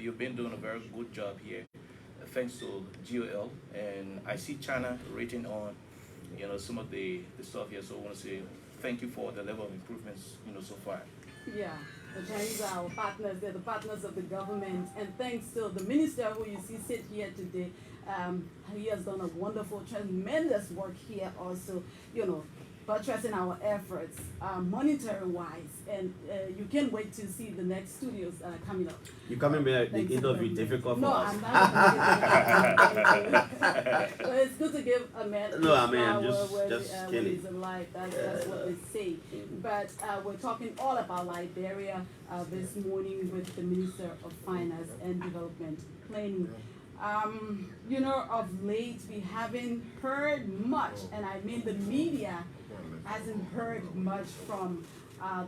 you've been doing a very good job here, thanks to GOL. And I see China rating on, some of the stuff here. So I want to say thank you for the level of improvements, so far. Yeah, the Chinese are our partners. They're the partners of the government. And thanks to the minister who you see sit here today, he has done a wonderful, tremendous work here also, buttressing our efforts, monetary-wise. And you can't wait to see the next studios coming up. You coming make the interview difficult for no, us? I'm not. So it's good to give a man No, I mean, I'm where just when kidding. he's alive. That's what they say. But we're talking all about Liberia this morning with the Minister of Finance and Development Planning. Of late we haven't heard much, and I mean the media hasn't heard much from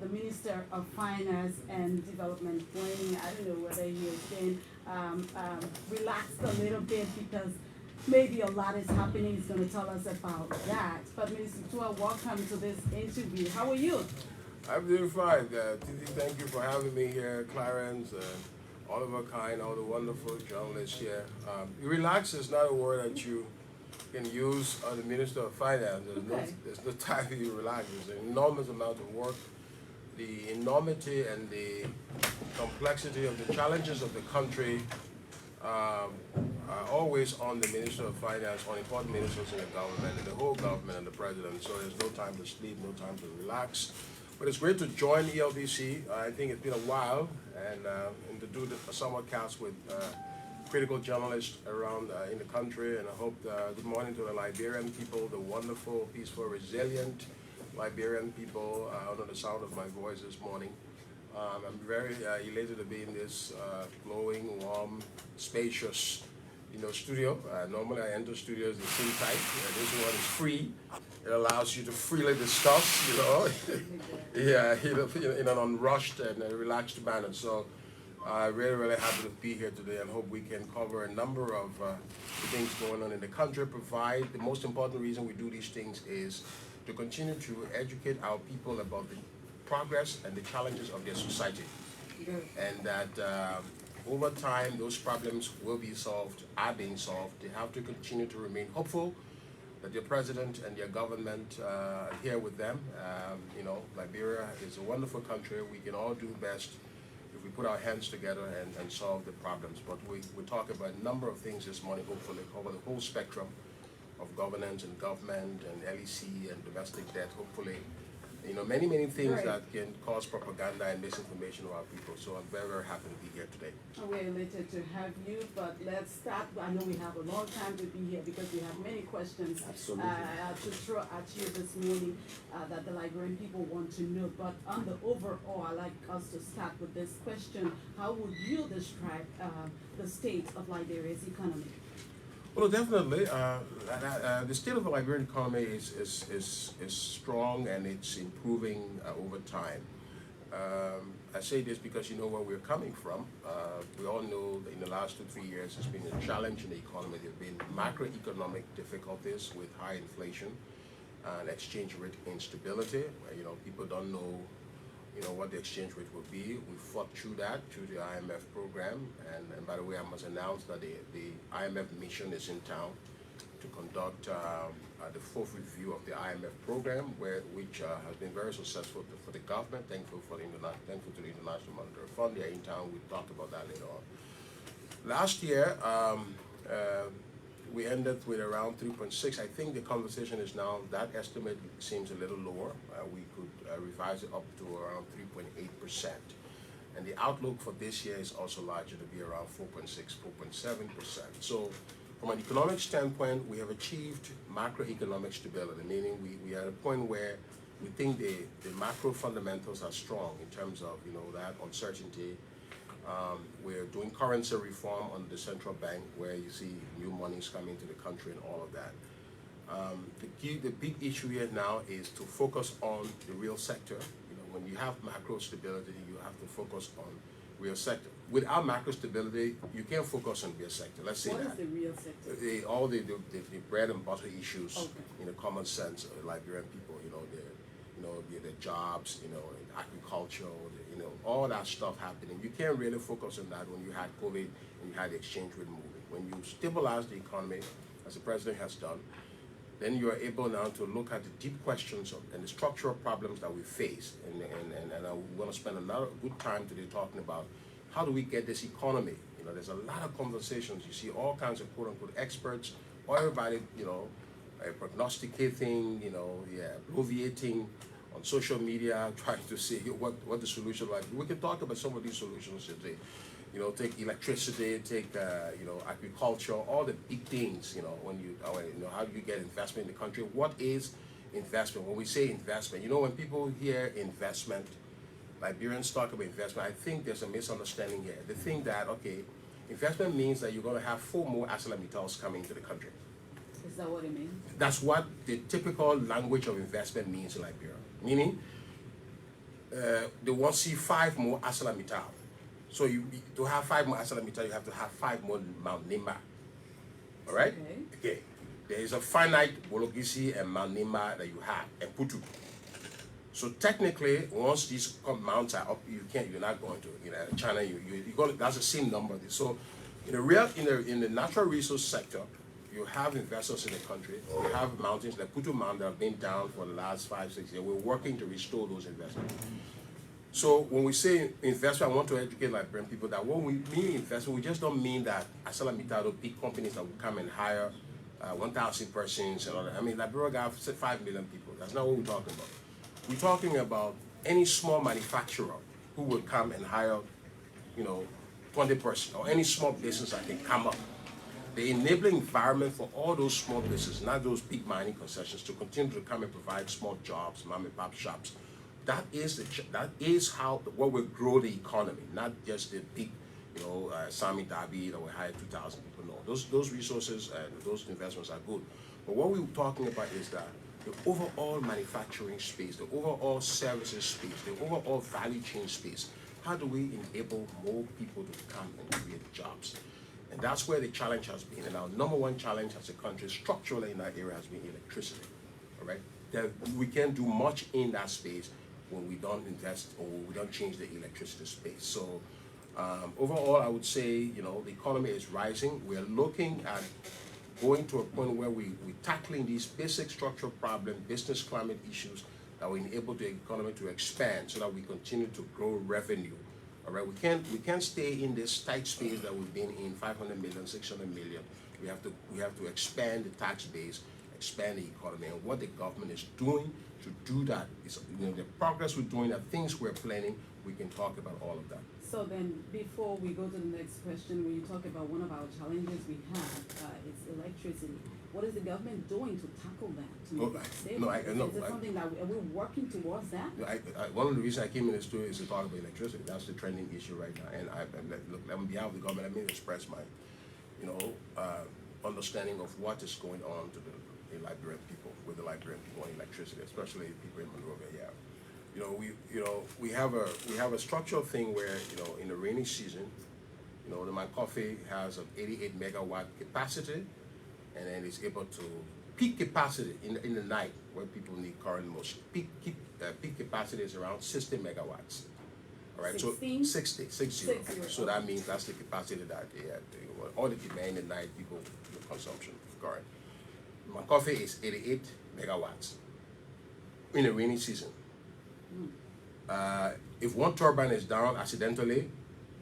the Minister of Finance and Development Planning. I don't know whether he has been relaxed a little bit because maybe a lot is happening. He's going to tell us about that. But Minister Tweah, welcome to this interview. How are you? I'm doing fine. Titi, thank you for having me here, Clarence, Oliver Kine, all the wonderful journalists here. Relax is not a word that you can use on the Minister of Finance. There's no time for you to relax. There's an enormous amount of work. The enormity and the complexity of the challenges of the country are always on the Minister of Finance, on important ministers in the government, and the whole government and the president. So there's no time to sleep, no time to relax. But it's great to join ELBC. I think it's been a while, and to do the summer cast with critical journalists around in the country. And I hope good morning to the Liberian people, the wonderful, peaceful, resilient Liberian people under the sound of my voice this morning. I'm very elated to be in this glowing, warm, spacious, studio. Normally I enter studios in seem tight. This one is free. It allows you to freely discuss, yeah, in an unrushed and a relaxed manner. So really, really happy to be here today and hope we can cover a number of things going on in the country. The most important reason we do these things is to continue to educate our people about the progress and the challenges of their society. And that over time, those problems will be solved, are being solved. They have to continue to remain hopeful that their president and their government are here with them. Liberia is a wonderful country. We can all do best if we put our hands together and solve the problems. But we talk about a number of things this morning, hopefully cover the whole spectrum of governance and government and LEC and domestic debt, hopefully. Many, many things Right. that can cause propaganda and misinformation of our people. So I'm very, very happy to be here today. We're elated to have you, but let's start. I know we have a long time to be here because we have many questions Absolutely. to throw at you this morning that the Liberian people want to know. But on the overall, I'd like us to start with this question. How would you describe the state of Liberia's economy? Well, definitely. The state of the Liberian economy is strong and it's improving over time. I say this because you know where we're coming from. We all know that in the last 2-3 years, there's been a challenge in the economy. There have been macroeconomic difficulties with high inflation and exchange rate instability. People don't know, what the exchange rate will be. We fought through that through the IMF program. And by the way, I must announce that the IMF mission is in town to conduct the fourth review of the IMF program, which has been very successful for the government. Thankful to the International Monetary Fund. They're in town. We'll talk about that later on. Last year, we ended with around 3.6. I think the conversation is now, that estimate seems a little lower. We could revise it up to around 3.8%. And the outlook for this year is also larger to be around 4.6, 4.7%. So from an economic standpoint, we have achieved macroeconomic stability, meaning we are at a point where we think the macro fundamentals are strong in terms of, that uncertainty. We're doing currency reform on the central bank, where you see new monies coming to the country and all of that. The big issue here now is to focus on the real sector. When you have macro stability, you have to focus on real sector. Without macro stability, you can't focus on real sector. Let's say What that. is the real sector? All the bread and butter issues, Okay. common sense, Liberian people, the jobs, in agriculture, all that stuff happening. You can't really focus on that when you had COVID and you had the exchange rate moving. When you stabilize the economy, as the president has done, then you are able now to look at the deep questions and the structural problems that we face. And I want to spend a lot of good time today talking about how do we get this economy. There's a lot of conversations. You see all kinds of quote-unquote experts, everybody, prognosticating, bloviating on social media, trying to see what the solution like. We can talk about some of these solutions today. Take electricity, take agriculture, all the big things. How do you get investment in the country? What is investment? When we say investment, when people hear investment, Liberians talk about investment, I think there's a misunderstanding here. They think that, okay, investment means that you're going to have 4 more ArcelorMittals coming to the country. Is that what it means? That's what the typical language of investment means in Liberia. Meaning, they want to see 5 more ArcelorMittal. So to have 5 more ArcelorMittal, you have to have 5 more Mount Nimba. All right? Okay. There is a finite Bologisi and Mount Nimba that you have, and Putu. So technically, once these mounts are up, you're not going to, China, that's the same number. So in the natural resource sector, you have investors in the country. You have mountains like Putu Mountain that have been down for the last 5-6 years. We're working to restore those investments. So when we say investment, I want to educate Liberian people that when we mean investment, we just don't mean that ArcelorMittal, big companies that will come and hire 1,000 persons and all that. I mean, Liberia got 5 million people. That's not what we're talking about. We're talking about any small manufacturer who will come and hire, 20 persons, or any small business that can come up. The enabling environment for all those small businesses, not those big mining concessions, to continue to come and provide small jobs, mom and pop shops. That is what will grow the economy, not just the big, Sami Dhabi that will hire 2,000 people. No, those resources and those investments are good. But what we're talking about is that the overall manufacturing space, the overall services space, the overall value chain space, how do we enable more people to come and create jobs? And that's where the challenge has been. And our number one challenge as a country structurally in that area has been electricity. All right? We can't do much in that space when we don't invest or we don't change the electricity space. So overall, I would say, the economy is rising. We're looking at going to a point where we're tackling these basic structural problems, business climate issues that will enable the economy to expand so that we continue to grow revenue. All right, we can't stay in this tight space that we've been in, 500 million, 600 million. We have to expand the tax base, expand the economy, and what the government is doing to do that is, the progress we're doing, the things we're planning, we can talk about all of that. So then, before we go to the next question, when you talk about one of our challenges we have, is electricity. What is the government doing to tackle that? Is it something that are we working towards that? One of the reasons I came in this studio is to talk about electricity. That's the trending issue right now. And look, on behalf of the government, I mean to express my, understanding of what is going on to the Liberian people, with the Liberian people on electricity, especially people in Monrovia. Yeah. We have a structural thing where, in the rainy season, the My Coffee has an 88 megawatt capacity, and then it's able to peak capacity in the night where people need current most. Peak capacity is around 60 megawatts. All right, 16? So 60. So that means that's the capacity that they have. All the demand at night, people, consumption of current. My Coffee is 88 megawatts in the rainy season. If one turbine is down accidentally,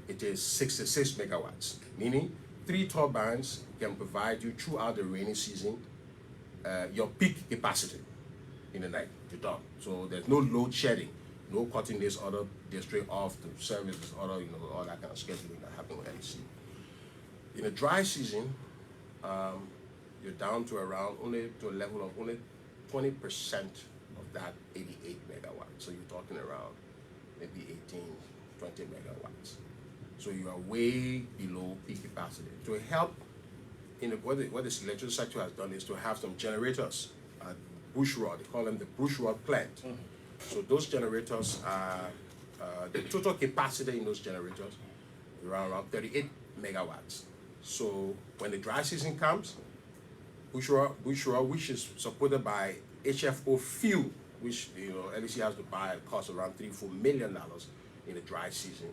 it is 66 megawatts, meaning 3 turbines can provide you throughout the rainy season your peak capacity in the night. You're done. So there's no load shedding, no cutting this other district off to service this other, all that kind of scheduling that happens with NEC. In the dry season, you're down to a level of only 20% of that 88 megawatts. So you're talking around maybe 18, 20 megawatts. So you are way below peak capacity. To help, what this electricity sector has done is to have some generators at Bushrod. They call them the Bushrod plant. Mm-hmm. So those generators are, the total capacity in those generators is around 38 megawatts. So when the dry season comes, Bushrod, which is supported by HFO fuel, which LEC has to buy at cost around $3-4 million in the dry season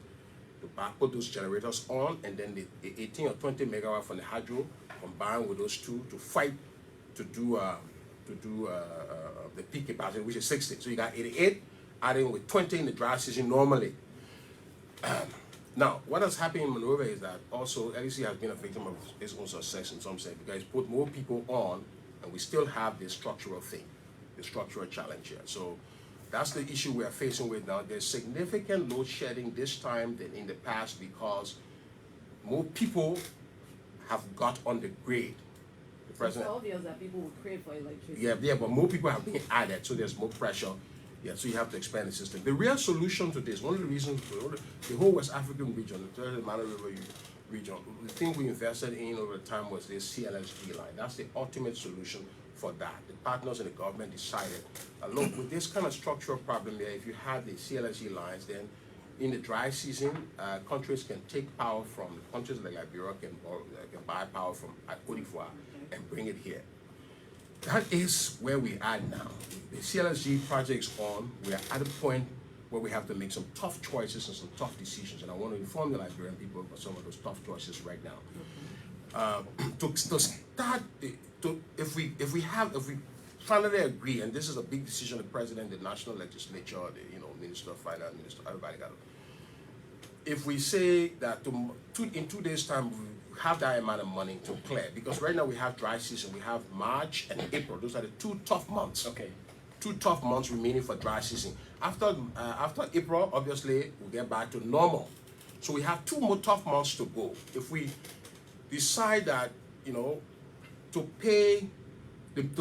to put those generators on, and then the 18 or 20 megawatt from the hydro combined with those two to fight to do the peak capacity, which is 60. So you got 88 adding with 20 in the dry season normally. Now, what has happened in Monrovia is that also LEC has been a victim of its own success in some sense, because it's put more people on, and we still have this structural thing, the structural challenge here. So that's the issue we are facing with now. There's significant load shedding this time than in the past because more people have got on the grid. The president, it's obvious that people will crave for electricity. yeah, but more people have been added, so there's more pressure. Yeah, so you have to expand the system. The real solution to this, one of the reasons, the whole West African region, the Mara River region, the thing we invested in over time was this CLSG line. That's the ultimate solution for that. The partners in the government decided, look, with this kind of structural problem here, if you have the CLSG lines, then in the dry season, countries can take power from countries like Liberia can buy power from Côte d'Ivoire and bring it here. That is where we are now. The CLSG project is on. We are at a point where we have to make some tough choices and some tough decisions. And I want to inform the Liberian people about some of those tough choices right now. To start, if we finally agree, and this is a big decision, the president, the national legislature, the minister of finance, minister, everybody got it. If we say that in 2 days' time, we have that amount of money to clear, because right now we have dry season, we have March and April. Those are the 2 tough months. Okay. 2 tough months remaining for dry season. After April, obviously, we'll get back to normal. So we have 2 more tough months to go. If we decide that, to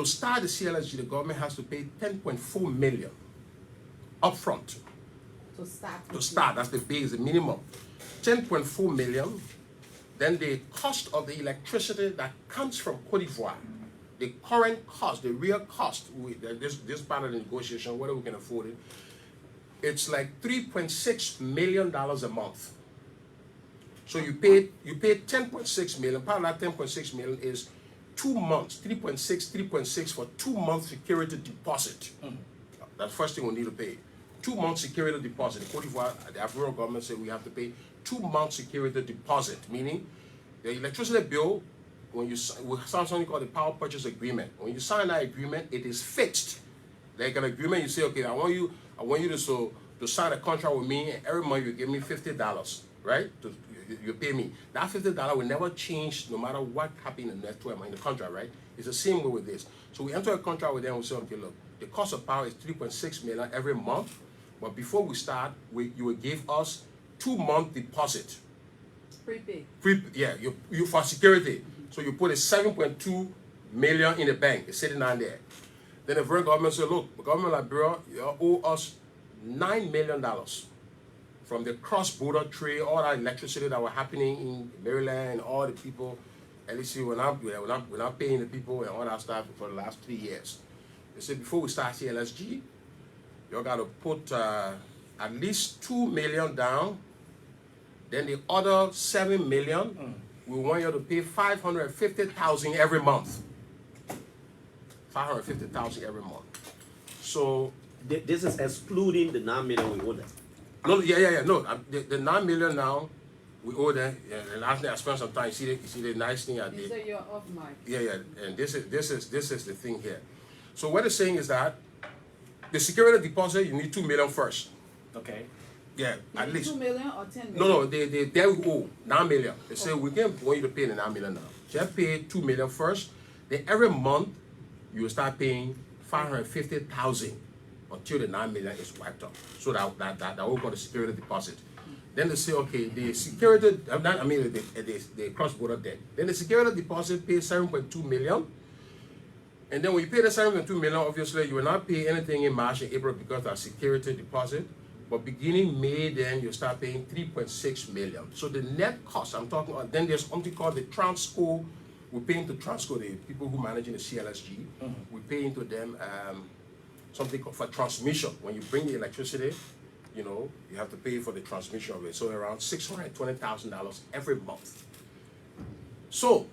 start the CLSG, the government has to pay $10.4 million upfront. To start, that's the base, the minimum. $10.4 million. Then the cost of the electricity that comes from Côte d'Ivoire, the current cost, the real cost, this part of the negotiation, whether we can afford it, it's like $3.6 million a month. So you pay $10.6 million. Part of that $10.6 million is 2 months, 3.6 for 2 months security deposit. That's the first thing we need to pay. 2 months security deposit. The Côte d'Ivoire, the Ivorian government said we have to pay 2 months security deposit, meaning the electricity bill, when you sign something called the power purchase agreement. When you sign that agreement, it is fixed. Like an agreement, you say, okay, I want you to sign a contract with me, and every month you give me $50, right? You pay me. That $50 will never change no matter what happened in the contract, right? It's the same way with this. So we enter a contract with them and we say, okay, look, the cost of power is $3.6 million every month, but before we start, you will give us 2-month deposit. Prepaid. Yeah, you for security. So you put a $7.2 million in the bank. It's sitting down there. Then the federal government said, look, the government of Liberia, you owe us $9 million from the cross-border trade, all that electricity that were happening in Maryland, and all the people. At least we're not paying the people and all that stuff for the last 3 years. They said before we start CLSG, you got to put at least $2 million down. Then the other $7 million, we want you to pay $550,000 every month. $550,000 every month. So This is excluding the $9 million we owe them. no, yeah. No, the $9 million now we owe them. Yeah, and last night I spent some time. You see the nice thing I did. You say you're off mic. Yeah. And this is the thing here. So what it's saying is that the security deposit, you need $2 million first. Okay. Yeah, at least. 2 million or 10 million? No, they owe $9 million. They say we can't want you to pay the $9 million now. So you pay $2 million first. Then every month you will start paying $550,000 until the $9 million is wiped up. So that will go to security deposit. Then they say, okay, the security, the cross-border debt. Then the security deposit pays $7.2 million. And then when you pay the $7.2 million, obviously you will not pay anything in March and April because that's security deposit. But beginning May, then you start paying $3.6 million. So the net cost I'm talking about, then there's something called the Transco. We're paying to Transco, the people who manage in the CLSG. We're paying to them something called for transmission. When you bring the electricity, you have to pay for the transmission of it. So around $620,000 every month. So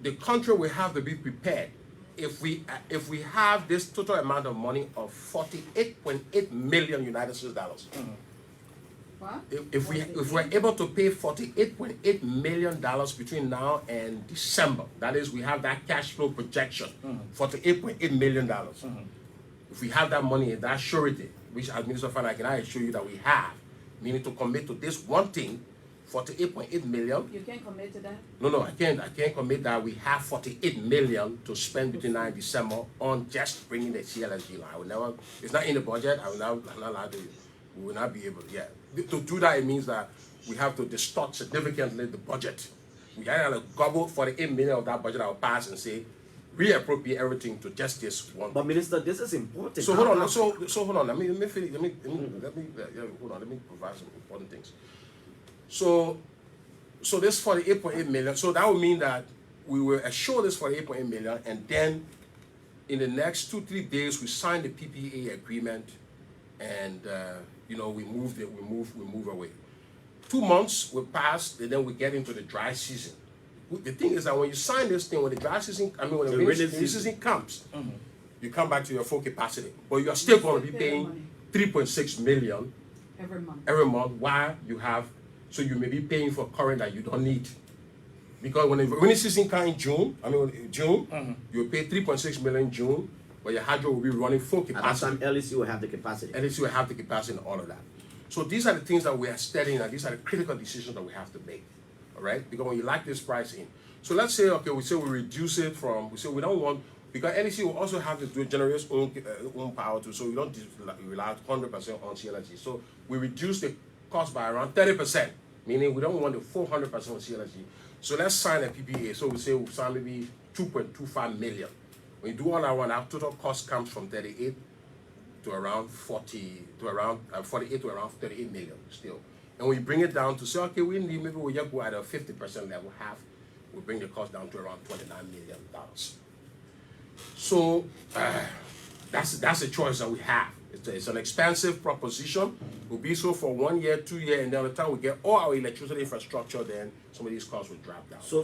the country will have to be prepared if we have this total amount of money of 48.8 million United States dollars, What? if we're able to pay 48.8 million dollars between now and December, that is, we have that cash flow projection, 48.8 million dollars. If we have that money, that surety, which as Minister of Finance, I can assure you that we have, meaning to commit to this one thing, 48.8 million. You can't commit to that? No, I can't commit that we have 48 million to spend between now and December on just bringing the CLSG line. I will never, it's not in the budget, I'm not allowed to, we will not be able, to do that. It means that we have to distort significantly the budget. We have to gobble 48 million of that budget I'll pass and say, reappropriate everything to just this one. But Minister, this is important. So hold on, so hold on, let me finish, hold on, let me provide some important things. So this 48.8 million, so that would mean that we will assure this 48.8 million, and then in the next 2-3 days we sign the PPA agreement, and we move away. 2 months will pass, and then we get into the dry season. The thing is that when you sign this thing, when the dry season, when the rainy season comes, you come back to your full capacity, but you are still going to be paying 3.6 million every month. While you have, so you may be paying for current that you don't need, because when the rainy season comes in June, you pay 3.6 million in June, but your hydro will be running full capacity. At that time, LEC will have the capacity. LEC will have the capacity and all of that. So these are the things that we are studying, and these are the critical decisions that we have to make. Right? Because when you lock this price in, so let's say, okay, we reduce it from, we say we don't want, because LEC will also have to generate its own power too, so we don't rely 100% on CLSG. So we reduce the cost by around 30%, meaning we don't want the full 100% on CLSG. So let's sign a PPA. So we say we'll sign maybe 2.25 million. When you do all that one, our total cost comes from 38 to around 40, to around 48 to around 38 million still. And we bring it down to say, okay, maybe we just go at a 50% level, we bring the cost down to around $29 million. So that's a choice that we have. It's an expensive proposition. Will be so for 1 year, 2 years, and then by the time we get all our electricity infrastructure, then some of these costs will drop down. So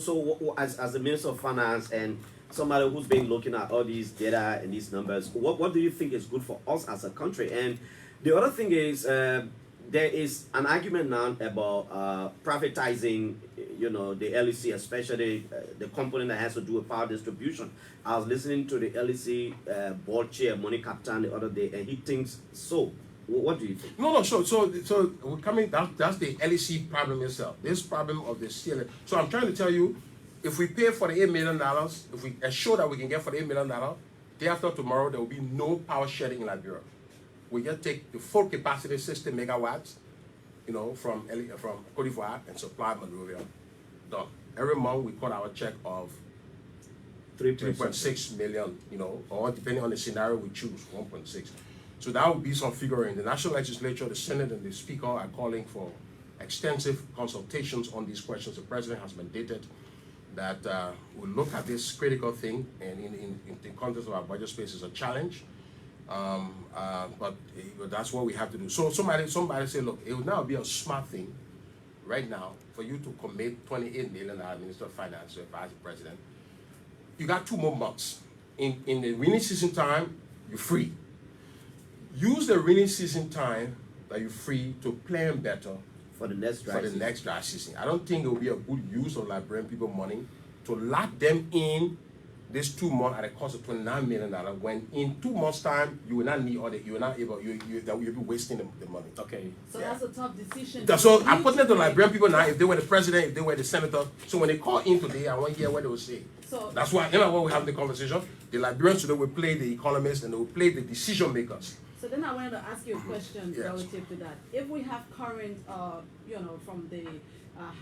as the Minister of Finance and somebody who's been looking at all these data and these numbers, what do you think is good for us as a country? And the other thing is, there is an argument now about privatizing, the LEC, especially the component that has to do with power distribution. I was listening to the LEC board chair, Money Captain, the other day, and he thinks so. What do you think? No. So we're coming. That's the LEC problem itself. This problem of the CLA. So I'm trying to tell you, if we pay $48 million, if we assure that we can get $48 million, day after tomorrow there will be no power sharing in Liberia. We just take the full capacity 60 megawatts, from Cote d'Ivoire and supply Monrovia. Done. Every month we cut our check of 3.6 million, or depending on the scenario we choose, 1.6. So that would be some figuring. The National Legislature, the Senate, and the Speaker are calling for extensive consultations on these questions. The President has mandated that we'll look at this critical thing, and in the context of our budget space is a challenge. But that's what we have to do. So somebody say, look, it would now be a smart thing right now for you to commit $28 million, Minister of Finance, to advise the President. You got 2 more months. In the rainy season time, you're free. Use the rainy season time that you're free to plan better for the next dry season. I don't think it will be a good use of Liberian people money to lock them in this 2 months at a cost of $29 million, when in 2 months' time you will not need all the, you will not able, you'll be wasting the money. Okay. So that's a tough decision. So I'm putting it to Liberian people now. If they were the president, if they were the senator, so when they call in today, I want to hear what they will say. So that's why, when we have the conversation, the Liberians today will play the economists and they will play the decision makers. So then I wanted to ask you a question relative to that. If we have current, from the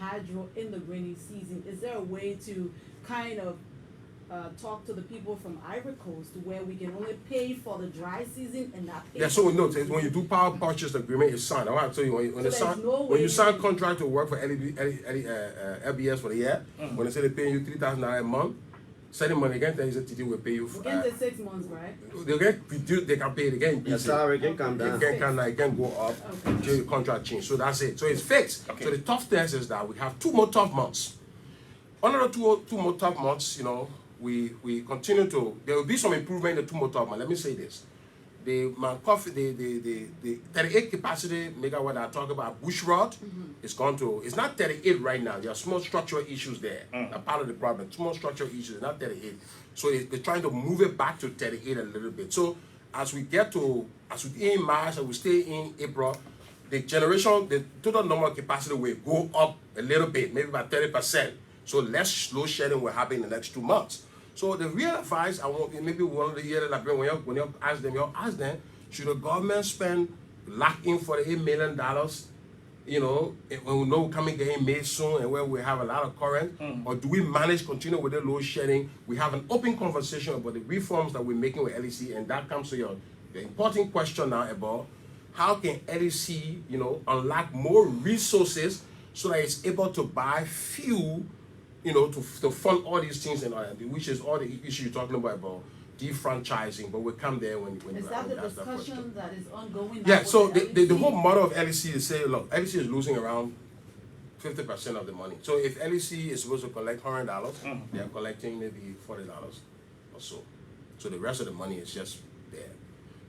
hydro in the rainy season, is there a way to kind of talk to the people from Ivory Coast where we can only pay for the dry season and not pay? Yeah, so no, when you do power purchase agreement, it's signed. I want to tell you, when you sign contract to work for LBS for the year, when they say they're paying you $3,000 a month, sending money again, then TD will pay you. Again, the 6 months, right? They can pay it again. The salary can come down. It can go up until the contract change. So that's it. So it's fixed. Okay. So the tough test is that we have 2 more tough months. Another two more tough months, we continue to, there will be some improvement in the 2 motor, but let me say this. The 38 capacity megawatt I talk about, bush rod, it's gone to, it's not 38 right now. There are small structural issues there. A part of the problem, small structural issues, not 38. So they're trying to move it back to 38 a little bit. So as we in March and we stay in April, the total normal capacity will go up a little bit, maybe about 30%. So less load shedding will happen in the next 2 months. So the real advice I want, maybe one of the years that when you ask them, should the government lock in for the $8 million, you know, when we know coming getting made soon and where we have a lot of current, or do we continue with the load shedding? We have an open conversation about the reforms that we're making with LEC, and that comes to the important question now about how can LEC, you know, unlock more resources so that it's able to buy fuel, you know, to fund all these things, and which is all the issues you're talking about defranchising, but we'll come there when is that the discussion that is ongoing? Yeah, so the whole model of LEC is say, look, LEC is losing around 50% of the money. So if LEC is supposed to collect $100, they are collecting maybe $40 or so. So the rest of the money is just there.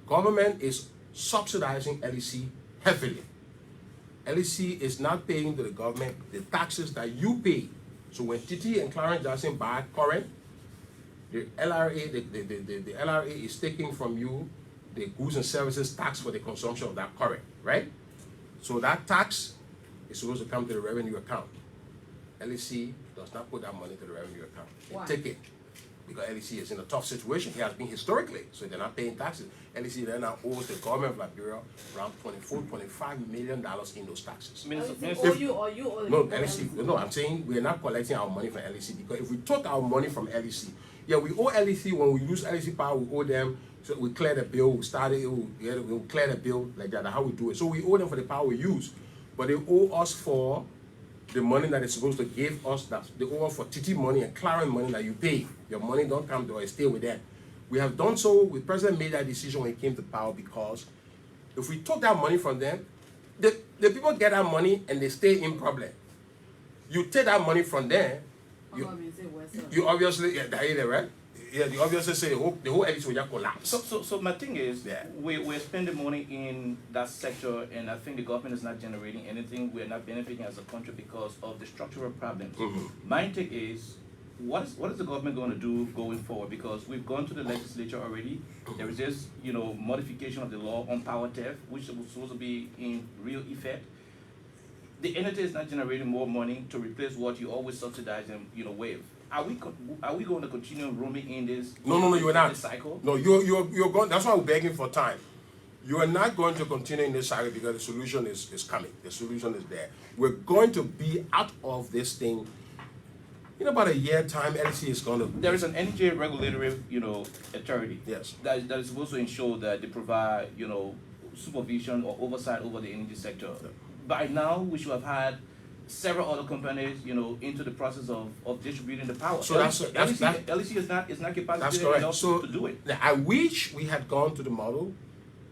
Government is subsidizing LEC heavily. LEC is not paying to the government the taxes that you pay. So when TT and Clarence Johnson buy current, the LRA, the LRA is taking from you the goods and services tax for the consumption of that current, right? So that tax is supposed to come to the revenue account. LEC does not put that money to the revenue account. Why? They take it because LEC is in a tough situation. It has been historically, so they're not paying taxes. LEC then now owes the government of Liberia around $25 million in those taxes. You No, LEC. No, I'm saying we're not collecting our money from LEC, because if we took our money from LEC, yeah, we owe LEC when we use LEC power, we owe them. So we clear the bill, we clear the bill like that. That's how we do it. So we owe them for the power we use, but they owe us for the money that they're supposed to give us. That they owe us for TT money and Clarence money that you pay. Your money don't come to us, stay with them. We have done so. The president made that decision when he came to power, because if we took that money from them, the people get that money and they stay in problem. You take that money from them, you obviously, yeah, right? Yeah, you obviously say the whole LEC will just collapse. So my thing is, we're spending money in that sector, and I think the government is not generating anything. We're not benefiting as a country because of the structural problems. My take is, what is the government going to do going forward? Because we've gone to the legislature already. There is this, you know, modification of the law on power theft, which was supposed to be in real effect. The entity is not generating more money to replace what you always subsidize and, you know, waive. Are we going to continue roaming in this? No, you are not. Cycle? No, you're going. That's why we're begging for time. You are not going to continue in this cycle because the solution is coming. The solution is there. We're going to be out of this thing in about a year time. LEC is going to. There is an energy regulatory, you know, authority. Yes. That is supposed to ensure that they provide, you know, supervision or oversight over the energy sector. Yeah. By now, we should have had several other companies, you know, into the process of distributing the power. So LEC is not capacitated enough to do it. I wish we had gone to the model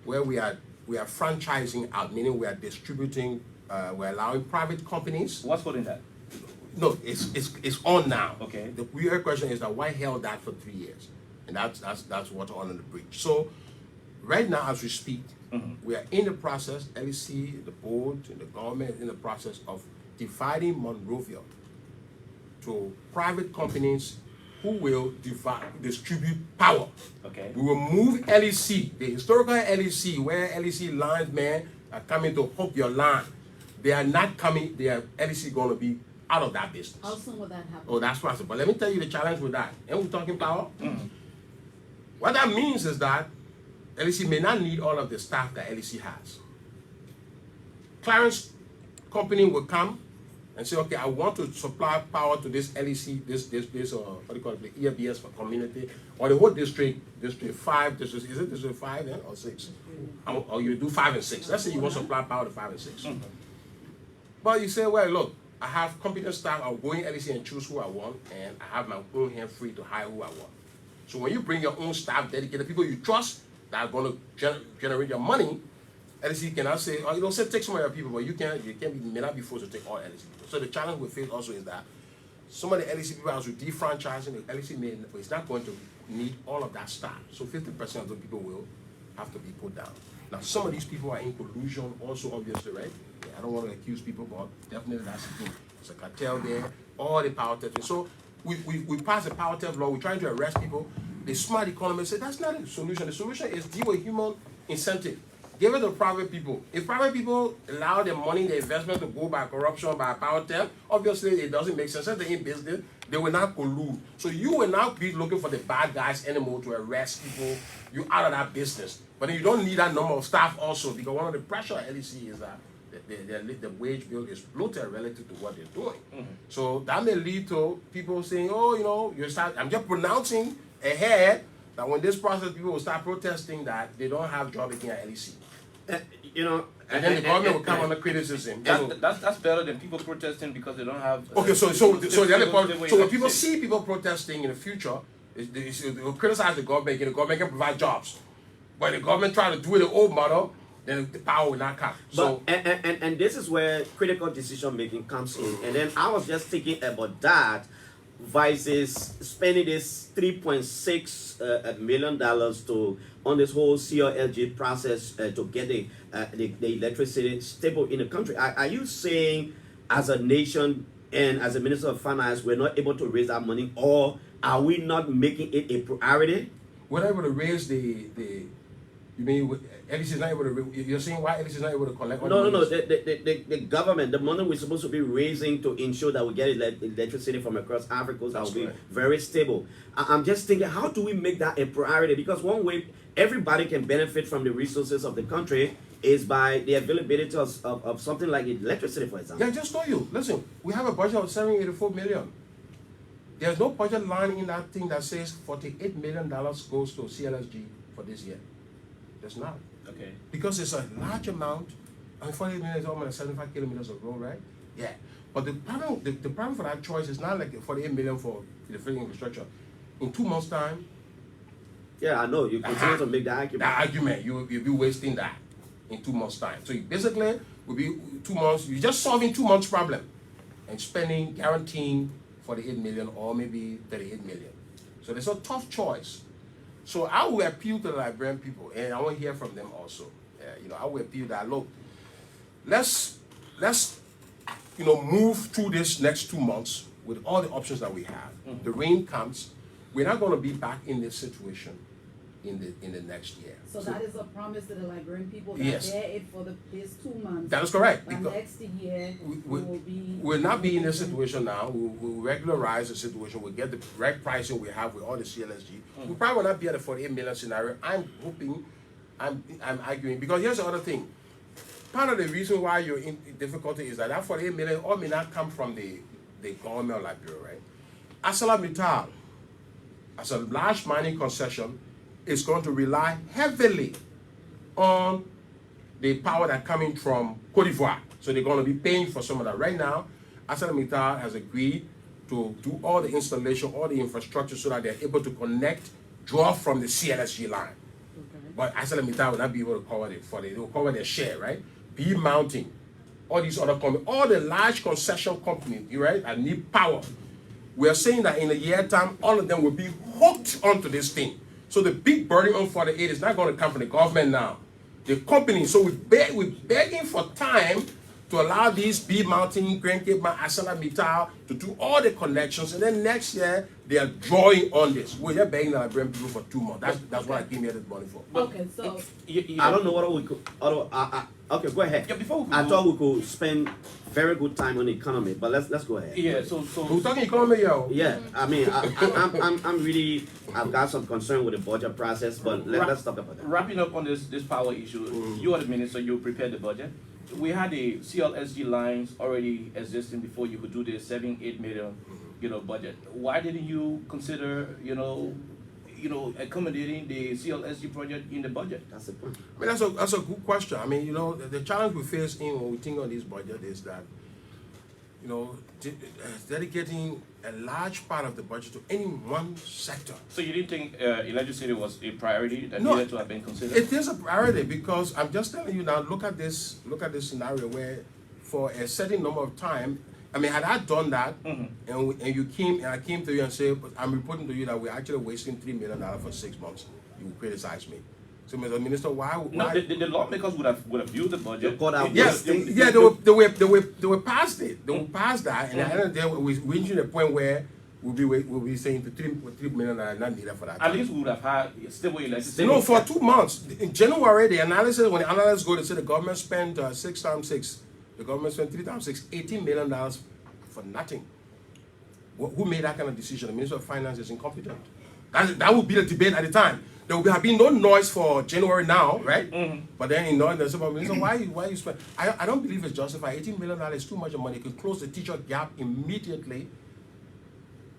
where we are franchising out, meaning we are distributing, we're allowing private companies. What's holding that? No, it's on now. Okay. The real question is that why held that for 3 years, and that's what's on the bridge. So right now, as we speak, we are in the process. LEC, the board, and the government in the process of dividing Monrovia to private companies who will distribute power. Okay. We will move LEC, the historical LEC, where LEC linesmen are coming to hook your line. They are not coming. LEC going to be out of that business. How soon will that happen? Oh, that's possible. But let me tell you the challenge with that. And we're talking power. What that means is that LEC may not need all of the staff that LEC has. Clarence company will come and say, okay, I want to supply power to this LEC, this what do you call it, the ELBC for community, or the whole district 5, is it district 5 then, or 6? Or you do 5 and 6. Let's say you want to supply power to 5 and 6. But you say, well, look, I have competent staff, I'll go in LEC and choose who I want, and I have my own hand free to hire who I want. So when you bring your own staff, dedicated people you trust that are going to generate your money, LEC cannot say, oh, you don't say take some of your people, but you may not be forced to take all LEC people. So the challenge we face also is that Some of the LEC people, as with defranchising, the LEC may, it's not going to need all of that staff. So 50% of the people will have to be put down. Now, some of these people are in collusion also, obviously, right? I don't want to accuse people, but definitely that's the thing. There's a cartel there, all the power theft. So we passed the power theft law, we're trying to arrest people. The smart economists say that's not the solution. The solution is deal with human incentive. Give it to private people. If private people allow their money, their investment to go by corruption, by power theft, obviously it doesn't make sense. If they're in business, they will not collude. So you will not be looking for the bad guys anymore to arrest people. You're out of that business. But then you don't need that number of staff also, because one of the pressure at LEC is that the wage bill is bloated relative to what they're doing. So that may lead to people saying, oh, you know, I'm just pronouncing ahead that when this process, people will start protesting that they don't have job again at LEC. You know, And then the government will come under criticism. That's better than people protesting because they don't have. Okay, so the other part, so when people see people protesting in the future, they will criticize the government, and the government can provide jobs. But the government try to do it the old model, then the power will not come. So and this is where critical decision making comes in. And then I was just thinking about that versus spending this $3.6 million to on this whole CLG process to get the electricity stable in the country. Are you saying as a nation and as a Minister of Finance we're not able to raise that money, or are we not making it a priority? we're not able to raise the you mean LEC is not able to, you're saying why LEC is not able to collect all No, the the government, the money we're supposed to be raising to ensure that we get electricity from across Africa that will be very stable. I'm just thinking, how do we make that a priority? Because one way everybody can benefit from the resources of the country is by the availability of something like electricity, for example. Yeah, I just told you. Listen, we have a budget of $784 million. There's no budget line in that thing that says $48 million goes to CLSG for this year. There's not. Okay. Because it's a large amount. I mean, 48 million is almost 75 kilometers of road, right? Yeah. But the problem for that choice is not like 48 million for the free infrastructure. In 2 months' time, Yeah, I know. You continue to make the argument. that argument, you'll be wasting that in 2 months' time. So you basically will be 2 months, you're just solving 2 months' problem and spending, guaranteeing 48 million or maybe 38 million. So there's a tough choice. So I will appeal to the Liberian people, and I want to hear from them also. I will appeal that, look, let's move through this next 2 months with all the options that we have. The rain comes, we're not going to be back in this situation in the next year. So that is a promise to the Liberian people that Yes. they're it for these 2 months. That is correct. And because next year we will be. we'll not be in this situation now. We'll regularize the situation. We'll get the right pricing we have with all the CLSG. We probably will not be at the 48 million scenario. I'm hoping, I'm arguing, because here's the other thing. Part of the reason why you're in difficulty is that 48 million all may not come from the government of Liberia, right? ArcelorMittal, as a large mining concession, is going to rely heavily on the power that's coming from Cote d'Ivoire. So they're going to be paying for some of that. Right now, ArcelorMittal has agreed to do all the installation, all the infrastructure so that they're able to connect, draw from the CLSG line. Okay. But ArcelorMittal will not be able to cover it they will cover their share, right? Be Mountain, all these other companies, all the large concession companies, right, that need power. We are saying that in a year time, all of them will be hooked onto this thing. So the big burden on 48 is not going to come from the government now. The company, so we're begging for time to allow these B Mountain, Grand Cape, ArcelorMittal to do all the connections, and then next year they are drawing on this. We're just begging the Liberian people for 2 months. That's what I came here this morning for. Okay, so. I don't know what we could. Okay, go ahead. Yeah, before we I go- thought we could spend very good time on the economy, but let's go ahead. Yeah. So We're talking economy, yo. Yeah, I mean, I'm really, I've got some concern with the budget process, but let's talk about that. wrapping up on this power issue, you are the minister, you prepared the budget. We had the CLSG lines already existing before you could do the 7-8 million, budget. Why didn't you consider, accommodating the CLSG project in the budget? That's the point. I mean, that's a good question. I mean, the challenge we face when we think on this budget is that, dedicating a large part of the budget to any one sector. So you didn't think electricity was a priority that No, needed to have been considered? It is a priority because I'm just telling you now, look at this scenario where for a certain number of time, I mean, had I done that, Mm-hmm. and I came to you and said, I'm reporting to you that we're actually wasting $3 million for 6 months, you would criticize me. So, Mr. Minister, why? No, the lawmakers would have viewed the budget. You called out Yes, wasting. yeah, they were past it. They were past that, and at the end of the day, we reached the point where we'll be saying the $3 million are not needed for that. At least we would have had stable electricity. No, for 2 months. In January, the analysis, when the analysts go, they say the government spent 6 times 6. The government spent 3 times 6, $18 million for nothing. Who made that kind of decision? The Minister of Finance is incompetent. That would be the debate at the time. There would have been no noise for January now, right? But then in November, Minister, why you spend? I don't believe it's justified. $18 million is too much of money. It could close the teacher gap immediately.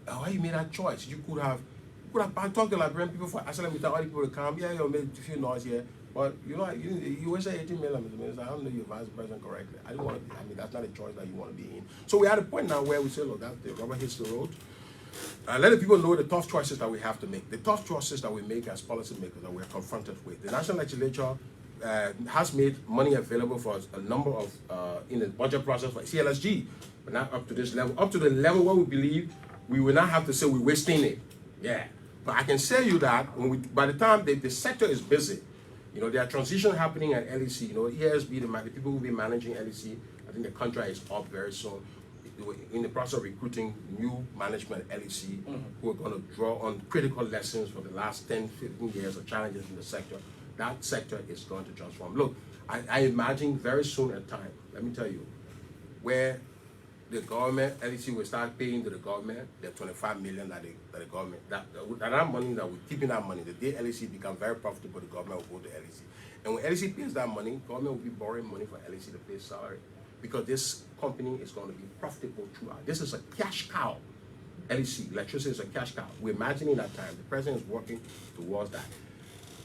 Why you made that choice? You could have talked to Liberian people for asylum without all the people to come. Yeah, you made a few noise here. But you know, you always say 18 million, Mr. Minister. I don't know you advised the president correctly. I mean, that's not a choice that you want to be in. So we're at a point now where we say, look, that the rubber hits the road. Let the people know the tough choices that we have to make. The tough choices that we make as policymakers that we're confronted with. The national legislature has made money available for a number of, in the budget process for CLSG, but not up to this level. Up to the level where we believe we will not have to say we're wasting it. Yeah. But I can tell you that by the time the sector is busy, you know, there are transitions happening at LEC. You know, ELBC, the people who will be managing LEC, I think the contract is up very soon. We're in the process of recruiting new management at LEC who are going to draw on critical lessons for the last 10, 15 years of challenges in the sector. That sector is going to transform. Look, I imagine very soon a time, let me tell you, where the government, LEC will start paying to the government the $25 million that the government, that money that we're keeping that money, the day LEC become very profitable, the government will go to LEC. And when LEC pays that money, government will be borrowing money for LEC to pay salary. Because this company is going to be profitable throughout. This is a cash cow. LEC, electricity is a cash cow. We're imagining that time. The president is working towards that.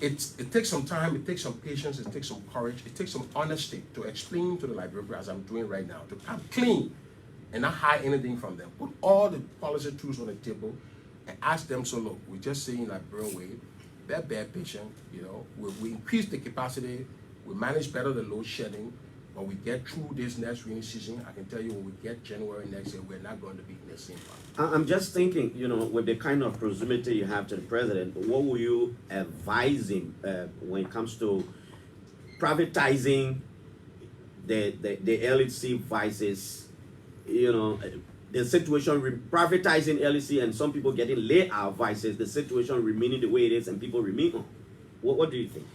It takes some time, it takes some patience, it takes some courage, it takes some honesty to explain to the Liberian, as I'm doing right now, to come clean and not hide anything from them. Put all the policy tools on the table and ask them, so look, we're just saying Liberian way, bear patient, you know, we increase the capacity, we manage better the load shedding. When we get through this next rainy season, I can tell you when we get January next year, we're not going to be in the same part. I'm just thinking, you know, with the kind of proximity you have to the president, what will you advise him when it comes to privatizing the LEC versus, you know, the situation, privatizing LEC and some people getting laid out versus the situation remaining the way it is and people remain on? What do you think?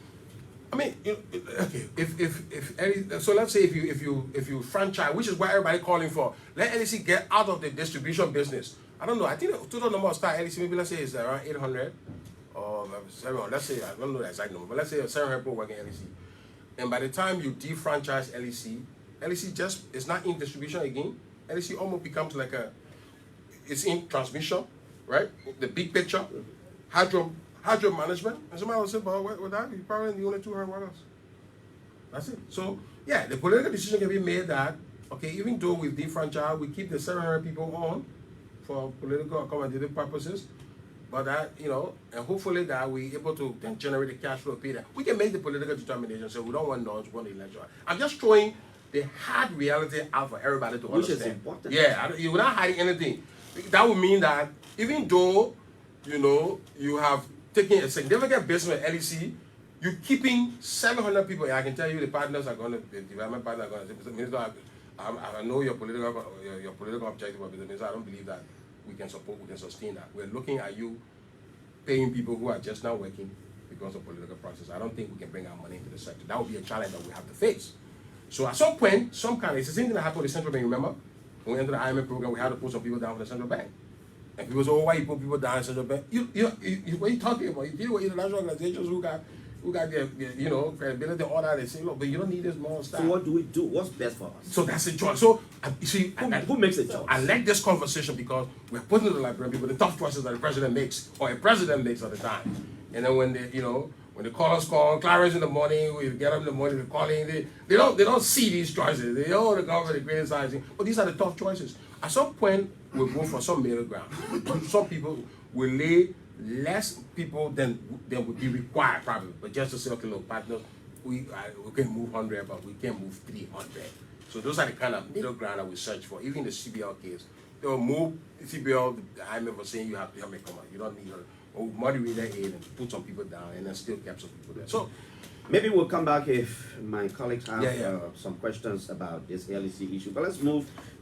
I mean, okay. So let's say if you franchise, which is what everybody calling for, let LEC get out of the distribution business. I don't know. I think the total number of star LEC, maybe let's say is around 800 or 700. Let's say, I don't know the exact number, but let's say 700 people working LEC. And by the time you defranchise LEC just is not in distribution again. LEC almost becomes like it's in transmission, right? The big picture, hydro management, and somebody will say, but with that, you probably need only 200 workers. That's it. So, yeah, the political decision can be made that, okay, even though we've defranchised, we keep the 700 people on for political accommodative purposes, but that, you know, and hopefully that we're able to then generate the cash flow pay that. We can make the political determination, so we don't want noise, we want the election. I'm just throwing the hard reality out for everybody to understand. Which is important. Yeah, you're not hiding anything. That would mean that even though, you know, you have taking a significant business with LEC, you're keeping 700 people. I can tell you the partners are going to, the development partners are going to say, Minister, I know your political objective, but Minister, I don't believe that we can sustain that. We're looking at you paying people who are just not working because of political process. I don't think we can bring our money into the sector. That would be a challenge that we have to face. So at some point, it's the same thing that happened with the central bank, remember? When we entered the IMF program, we had to put some people down for the central bank. And people say, oh, why you put people down in central bank? What are you talking about? You deal with international organizations who got their you know, credibility and all that. They say, look, but you don't need this more staff. So what do we do? What's best for us? So that's the choice. So you see, who makes the choice? I like this conversation because we're putting to the Liberian people the tough choices that the president makes or a president makes at the time. And then when the callers call, Clarence in the morning, we get up in the morning, they're calling, they don't see these choices. They know the government is criticizing, but these are the tough choices. At some point, we'll go for some middle ground. Some people will lay less people than would be required probably, but just to say, okay, look, partners, we can move 100, but we can't move 300. So those are the kind of middle ground that we search for. Even the CBL case, there were more CBL. I remember saying you have to come out. You don't need her. Or moderate that aid and put some people down, and then still kept some people there. So maybe we'll come back if my colleagues have Yeah. some questions about this LEC issue. But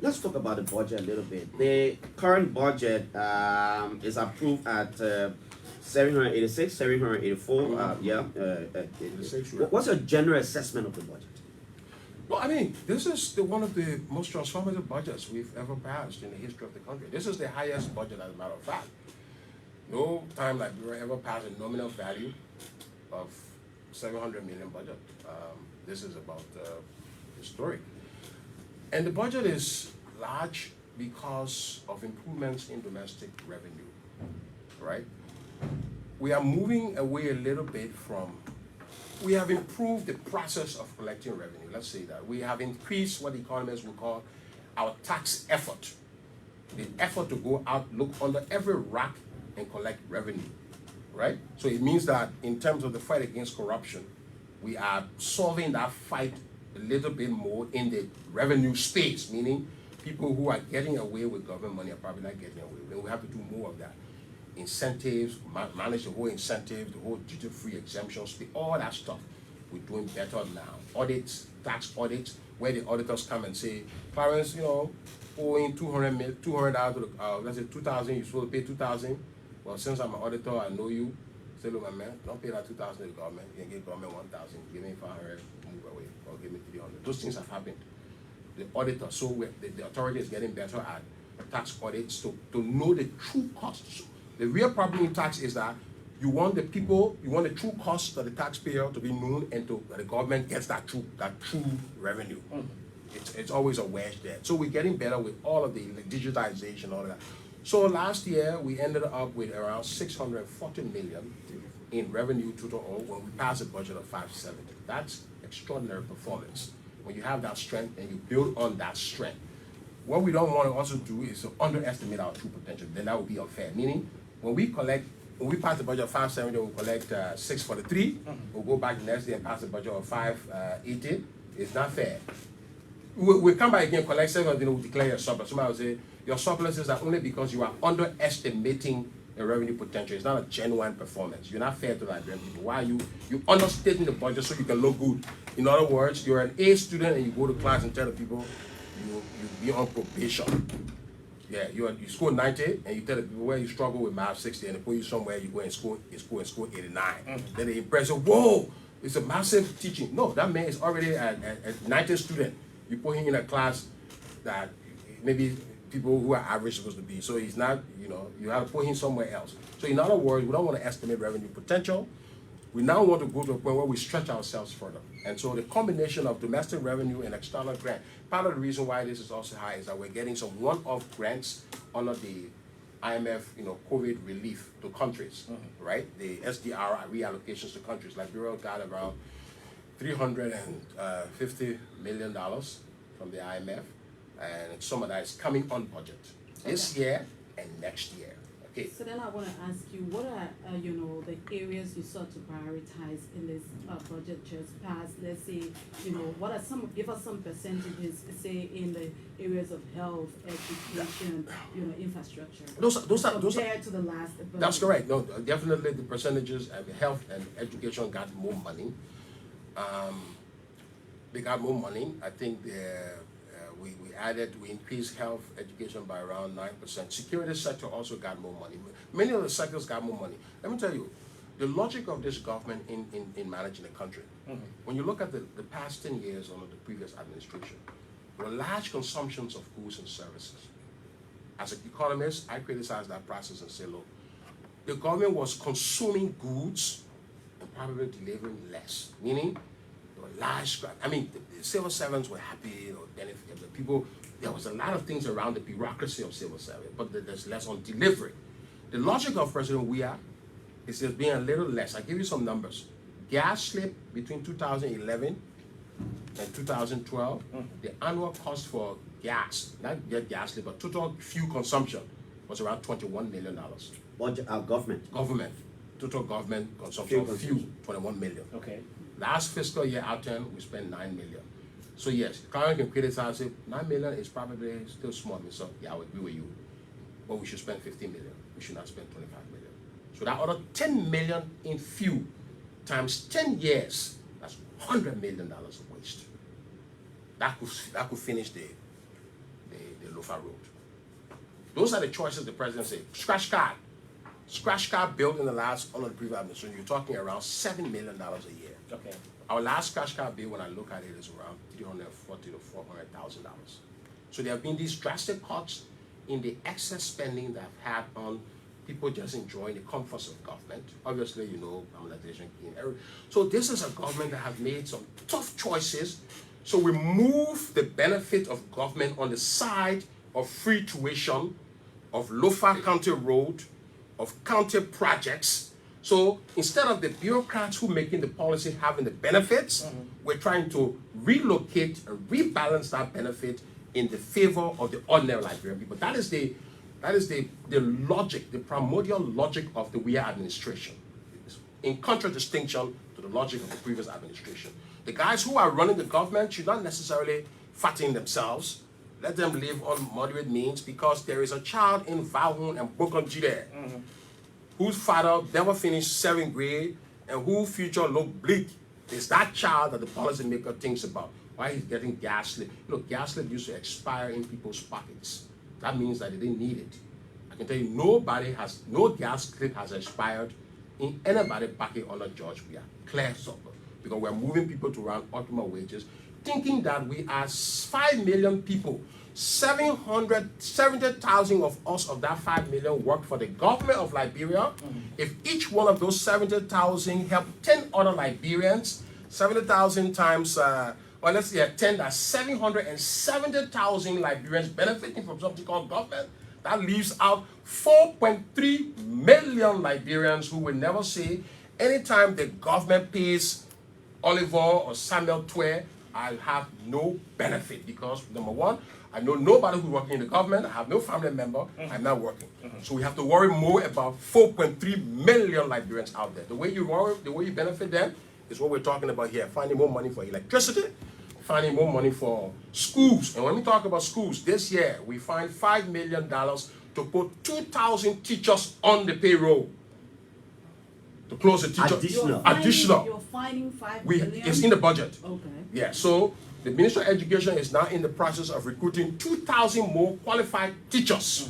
let's talk about the budget a little bit. The current budget is approved at 786, 784. What's your general assessment of the budget? Well, I mean, this is one of the most transformative budgets we've ever passed in the history of the country. This is the highest budget, as a matter of fact. No time like we were ever passed a nominal value of 700 million budget. This is about historic. And the budget is large because of improvements in domestic revenue, right? We are moving away a little bit from, we have improved the process of collecting revenue, let's say that. We have increased what economists would call our tax effort. The effort to go out, look under every rock and collect revenue, right? So it means that in terms of the fight against corruption, we are solving that fight a little bit more in the revenue space, meaning people who are getting away with government money are probably not getting away with it. We have to do more of that. Incentives, manage the whole incentive, the whole duty-free exemptions, all that stuff. We're doing better now. Audits, tax audits, where the auditors come and say, Clarence, owing $200 to the, let's say 2,000, you're supposed to pay 2,000. Well, since I'm an auditor, I know you. Say, look, my man, don't pay that 2,000 to the government. You can give government 1,000. Give me 500, move away, or give me 300. Those things have happened. The auditor, so the authority is getting better at tax audits to know the true costs. The real problem in tax is that you want the true costs of the taxpayer to be known, and that the government gets that true revenue. It's always a wedge there. So we're getting better with all of the digitization, all of that. So last year we ended up with around 640 million in revenue total when we passed a budget of 570. That's extraordinary performance. When you have that strength and you build on that strength. What we don't want to also do is to underestimate our true potential. Then that would be unfair. Meaning, when we pass the budget of 570, we'll collect 643. We'll go back the next day and pass the budget of 580. It's not fair. We'll come back again, collect 700, we'll declare your surplus. Somebody will say, your surpluses are only because you are underestimating the revenue potential. It's not a genuine performance. You're not fair to Nigerian people. Why are you understating the budget so you can look good? In other words, you're an A student and you go to class and tell the people you be on probation. Yeah, you score 90 and you tell the people where you struggle with math 60 and they put you somewhere you go and score 89. Then they impress you, whoa, it's a massive teaching. No, that man is already a 90 student. You put him in a class that maybe people who are average supposed to be. So he's not, you have to put him somewhere else. So in other words, we don't want to estimate revenue potential. We now want to go to a point where we stretch ourselves further. And so the combination of domestic revenue and external grant, part of the reason why this is also high is that we're getting some one-off grants under the IMF, COVID relief to countries, right? The SDR reallocations to countries. Liberia got around $350 million from the IMF, and some of that is coming on budget this year and next year. Okay. So then I want to ask you, what are the areas you sought to prioritize in this budget just passed? Let's say, what are give us some percentages, say in the areas of health, education, infrastructure. Those are compared to the last budget. That's correct. No, definitely the percentages and health and education got more money. They got more money. I think we increased health education by around 9%. Security sector also got more money. Many of the sectors got more money. Let me tell you, the logic of this government in managing the country, when you look at the past 10 years under the previous administration, there were large consumptions of goods and services. As an economist, I criticize that process and say, look, the government was consuming goods and probably delivering less, meaning there were large, the civil servants were happy, the people, there was a lot of things around the bureaucracy of civil service, but there's less on delivery. The logic of President Weah is there's being a little less. I'll give you some numbers. Gas slip between 2011 and 2012, the annual cost for gas, not just gas slip, but total fuel consumption was around $21 million. Budget, government. Total government consumption of fuel, 21 million. Okay. Last fiscal year out we spent $9 million. So yes, Clarence can criticize it. 9 million is probably still small. So yeah, I would agree with you. But we should spend 15 million. We should not spend 25 million. So that other 10 million in fuel times 10 years, that's $100 million of waste. That could finish the Lofa Road. Those are the choices the president said. Scratch card built in the last, under the previous administration, you're talking around $7 million a year. Okay. Our last scratch card bill, when I look at it, is around $340,000 to $400,000. So there have been these drastic cuts in the excess spending that have had on people just enjoying the comforts of government. Obviously, you know, amortization. So this is a government that have made some tough choices. So we move the benefit of government on the side of free tuition, of Lofa County Road, of county projects. So instead of the bureaucrats who making the policy having the benefits, we're trying to relocate and rebalance that benefit in the favor of the ordinary Liberian people. That is the logic, the primordial logic of the Tweah administration, in contradistinction to the logic of the previous administration. The guys who are running the government should not necessarily fatten themselves. Let them live on moderate means, because there is a child in Valhun and Bokonji there, whose father never finished 7th grade and whose future look bleak. It's that child that the policymaker thinks about. Why he's getting gas slip. You know, gas slip used to expire in people's pockets. That means that they didn't need it. I can tell you, no gas slip has expired in anybody's pocket under George Weah. Clear supper. Because we're moving people to around optimal wages, thinking that we are 5 million people. 770,000 of us, of that 5 million, work for the government of Liberia. If each one of those 70,000 helped 10 other Liberians, 70,000 times, well, let's say 10, that's 770,000 Liberians benefiting from something called government. That leaves out 4.3 million Liberians who will never say, anytime the government pays Oliver or Samuel Tweh, I'll have no benefit, because number one, I know nobody who's working in the government. I have no family member. I'm not working. So we have to worry more about 4.3 million Liberians out there. The way you worry, the way you benefit them is what we're talking about here. Finding more money for electricity, finding more money for schools. And when we talk about schools, this year we find $5 million to put 2,000 teachers on the payroll. To close the teacher. Additional. You're finding $5 million? It's in the budget. Okay. Yeah, so the Ministry of Education is now in the process of recruiting 2,000 more qualified teachers.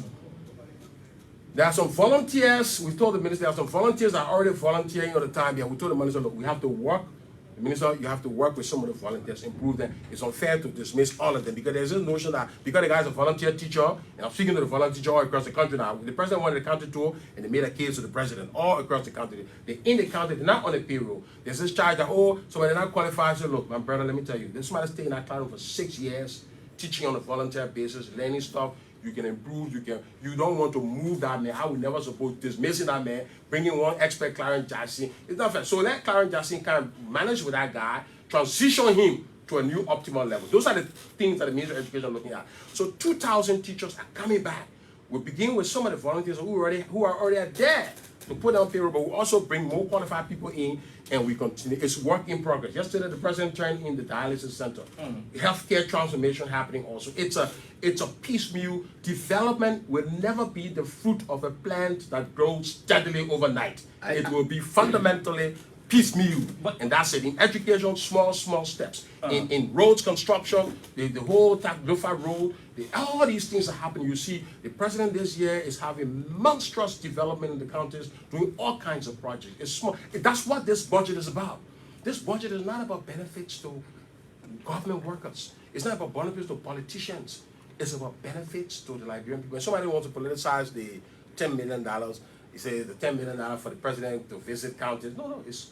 There are some volunteers. We told the minister there are some volunteers that are already volunteering all the time. Yeah, we told the minister, look, we have to work. The minister, you have to work with some of the volunteers, improve them. It's unfair to dismiss all of them, because there's this notion that because the guy's a volunteer teacher, and I'm speaking to the volunteer teacher all across the country now. The president wanted the county tour, and they made a case to the president all across the country. They're in the county, they're not on the payroll. There's this charge that, oh, so when they're not qualified, so look, my brother, let me tell you, this man is staying in that classroom for 6 years, teaching on a volunteer basis, learning stuff. You can improve, you don't want to move that man. I would never support dismissing that man, bringing one expert, Clarence Jackson. It's not fair. So let Clarence Jackson kind of manage with that guy, transition him to a new optimal level. Those are the things that the Ministry of Education is looking at. So 2,000 teachers are coming back. We'll begin with some of the volunteers who are already there to put on payroll, but we'll also bring more qualified people in, and we continue. It's work in progress. Yesterday, the president turned in the dialysis center. Healthcare transformation happening also. It's a piecemeal. Development will never be the fruit of a plant that grows steadily overnight. It will be fundamentally piecemeal, and that's it. In education, small steps. In roads construction, the whole Lofa Road, all these things are happening. You see, the president this year is having monstrous development in the counties, doing all kinds of projects. It's small. That's what this budget is about. This budget is not about benefits to government workers. It's not about benefits to politicians. It's about benefits to the Liberian people. When somebody wants to politicize the $10 million, he says the $10 million for the president to visit counties. No, it's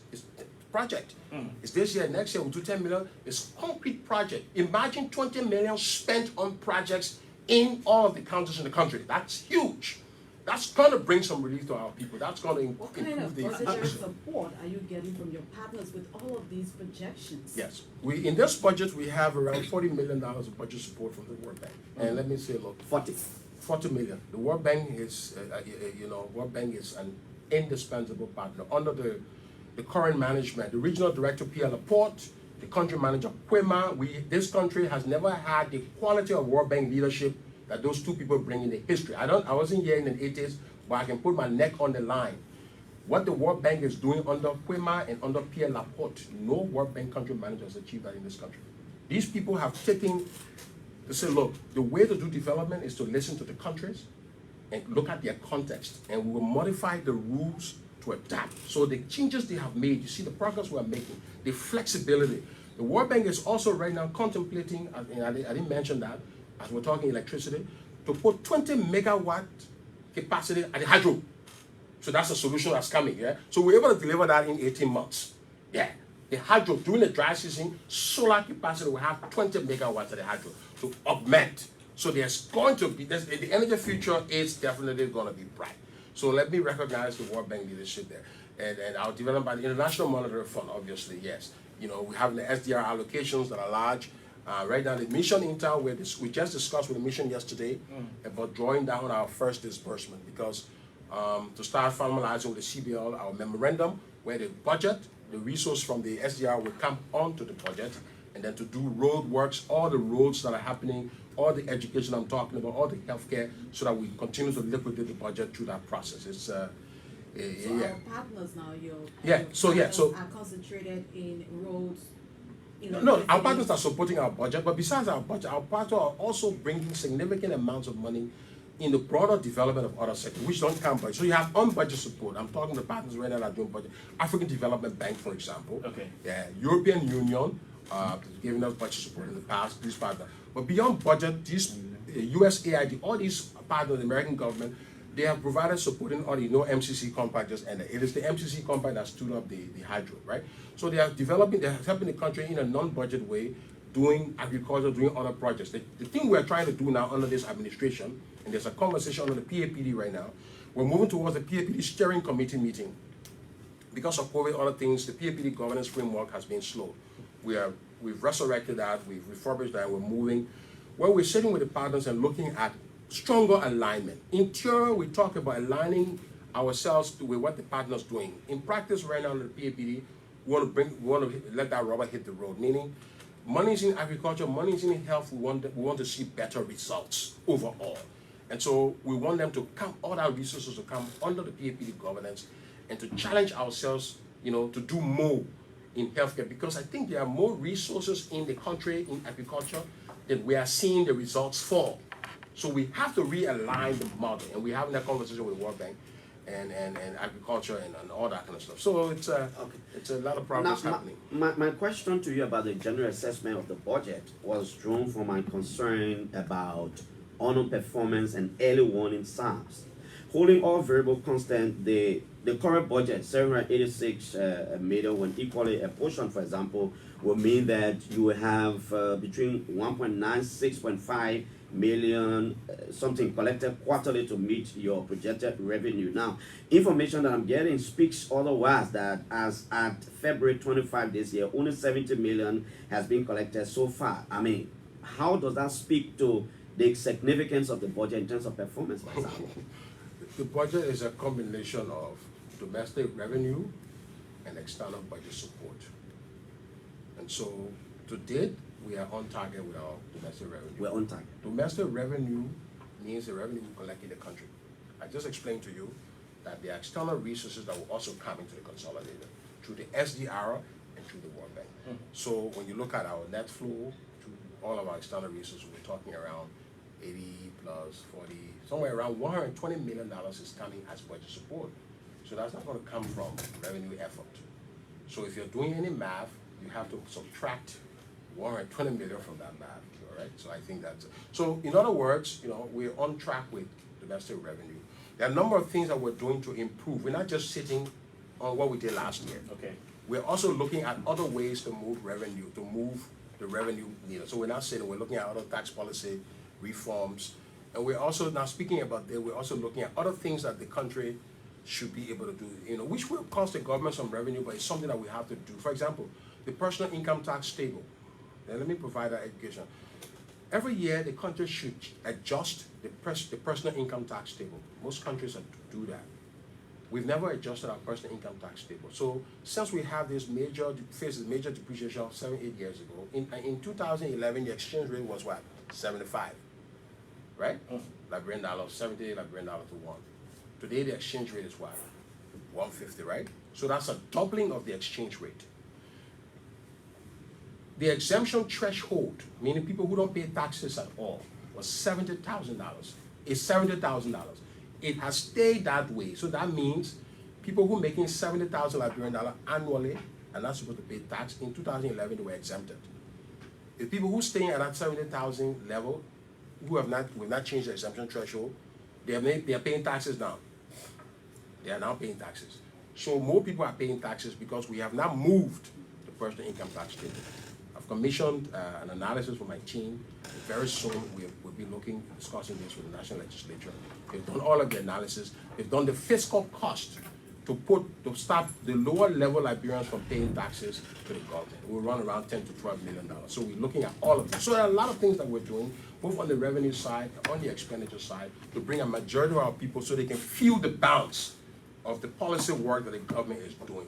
project. It's this year, next year we'll do 10 million. It's concrete project. Imagine 20 million spent on projects in all of the counties in the country. That's huge. That's going to bring some relief to our people. That's going to What kind of budgetary support are you getting from your partners with all of these projections? Yes. In this budget, we have around $40 million of budget support from the World Bank. And let me say, look, 40 million. The World Bank is, World Bank is an indispensable partner. Under the current management, the regional director, Pierre Laporte, the country manager, Tweah. This country has never had the quality of World Bank leadership that those two people bring in the history. I wasn't here in the 80s, but I can put my neck on the line. What the World Bank is doing under Tweah and under Pierre Laporte, no World Bank country manager has achieved that in this country. These people have taken to say, look, the way to do development is to listen to the countries and look at their context, and we will modify the rules to adapt. So the changes they have made, you see the progress we are making, the flexibility. The World Bank is also right now contemplating, and I didn't mention that, as we're talking electricity, to put 20 megawatt capacity at the hydro. So that's a solution that's coming, yeah? So we're able to deliver that in 18 months, yeah. The hydro, during the dry season, solar capacity will have 20 megawatts at the hydro to augment. So there's going to be, the energy future is definitely going to be bright. So let me recognize the World Bank leadership there. And our development by the International Monetary Fund, obviously, yes. You know, we have the SDR allocations that are large. Right now, the mission Intel, we just discussed with the mission yesterday about drawing down our first disbursement, because to start formalizing with the CBL, our memorandum, where the budget, the resource from the SDR will come onto the budget, and then to do road works, all the roads that are happening, all the education I'm talking about, all the healthcare, so that we continue to liquidate the budget through that process. It's So yeah. our partners now, So are concentrated in roads. No, our partners are supporting our budget, but besides our budget, our partners are also bringing significant amounts of money in the broader development of other sectors, which don't come budget. So you have on-budget support. I'm talking to partners right now that are doing budget. African Development Bank, for example. Okay. Yeah, European Union, giving us budget support in the past, these partners. But beyond budget, these USAID, all these partners, the American government, they have provided support in all the MCC compact just ended. It is the MCC compact that stood up the hydro, right? So they are developing, they're helping the country in a non-budget way, doing agriculture, doing other projects. The thing we're trying to do now under this administration, and there's a conversation on the PAPD right now, we're moving towards the PAPD steering committee meeting. Because of COVID, other things, the PAPD governance framework has been slow. We've resurrected that, we've refurbished that, we're moving. Well, we're sitting with the partners and looking at stronger alignment. In theory, we talk about aligning ourselves with what the partner's doing. In practice, right now in the PAPD, we want to let that rubber hit the road. Meaning, money's in agriculture, money's in health. We want to see better results overall, and so we want them to come, all our resources to come under the PAPD governance, and to challenge ourselves, to do more in healthcare, because I think there are more resources in the country in agriculture than we are seeing the results for. So we have to realign the model, and we're having that conversation with the World Bank and agriculture and all that kind of stuff. So it's a lot of progress happening. My question to you about the general assessment of the budget was drawn from my concern about underperformance and early warning signs. Holding all variables constant, the current budget, 786 million, when equally apportioned, for example, will mean that you will have between 1.96.5 million something collected quarterly to meet your projected revenue. Now, information that I'm getting speaks otherwise, that as at February 25 this year, only 70 million has been collected so far. I mean, how does that speak to the significance of the budget in terms of performance, for example? The budget is a combination of domestic revenue and external budget support. And so, to date, we are on target with our domestic revenue. We're on target. Domestic revenue means the revenue we collect in the country. I just explained to you that there are external resources that will also come into the consolidated through the SDR and through the World Bank. So when you look at our net flow to all of our external resources, we're talking around 80 plus 40, somewhere around $120 million is coming as budget support. So that's not going to come from revenue effort. So if you're doing any math, you have to subtract 120 million from that math, all right? So I think that's, so in other words, we're on track with domestic revenue. There are a number of things that we're doing to improve. We're not just sitting on what we did last year. Okay. We're also looking at other ways to move revenue, to move the revenue needle. So we're not sitting, we're looking at other tax policy reforms. And we're also, now speaking about that, we're also looking at other things that the country should be able to do, which will cost the government some revenue, but it's something that we have to do. For example, the personal income tax table. Now let me provide that education. Every year, the country should adjust the personal income tax table. Most countries do that. we've never adjusted our personal income tax table. So since we have this major depreciation of 7-8 years ago, in 2011 the exchange rate was what? 75, right? Liberian dollar 70, Liberian dollar to 1. Today the exchange rate is what? 150, right? So that's a doubling of the exchange rate. The exemption threshold, meaning people who don't pay taxes at all, was $70,000. It's $70,000. It has stayed that way. So that means people who are making 70,000 Liberian dollar annually are not supposed to pay tax. In 2011, they were exempted. The people who are staying at that 70,000 level, we've not changed the exemption threshold, they are paying taxes now. They are now paying taxes. So more people are paying taxes because we have now moved the personal income tax table. I've commissioned an analysis for my team. Very soon we'll be discussing this with the national legislature. They've done all of the analysis. They've done the fiscal cost to stop the lower level Liberians from paying taxes to the government. We'll run around $10 to $12 million. So we're looking at all of this. So there are a lot of things that we're doing, both on the revenue side and on the expenditure side, to bring a majority of our people so they can feel the bounce of the policy work that the government is doing.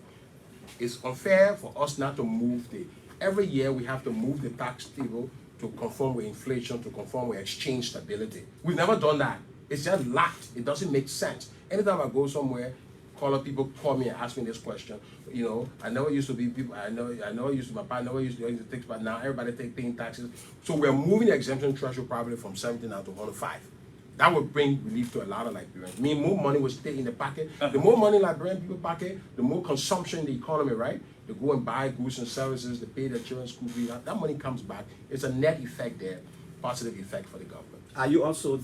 It's unfair for us not to move every year we have to move the tax table to conform with inflation, to conform with exchange stability. We've never done that. It's just lacked. It doesn't make sense. Anytime I go somewhere, people call me and ask me this question. You know, I know it used to be people, I know it used to be my partner, I know it used to take, but now everybody paying taxes. So we're moving the exemption threshold probably from 70 now to 105. That would bring relief to a lot of Liberians. I mean, more money will stay in the pocket. The more money Liberian people pocket, the more consumption in the economy, right? They go and buy goods and services, they pay their children's school fees. That money comes back. It's a net effect there, positive effect for the government. Are you also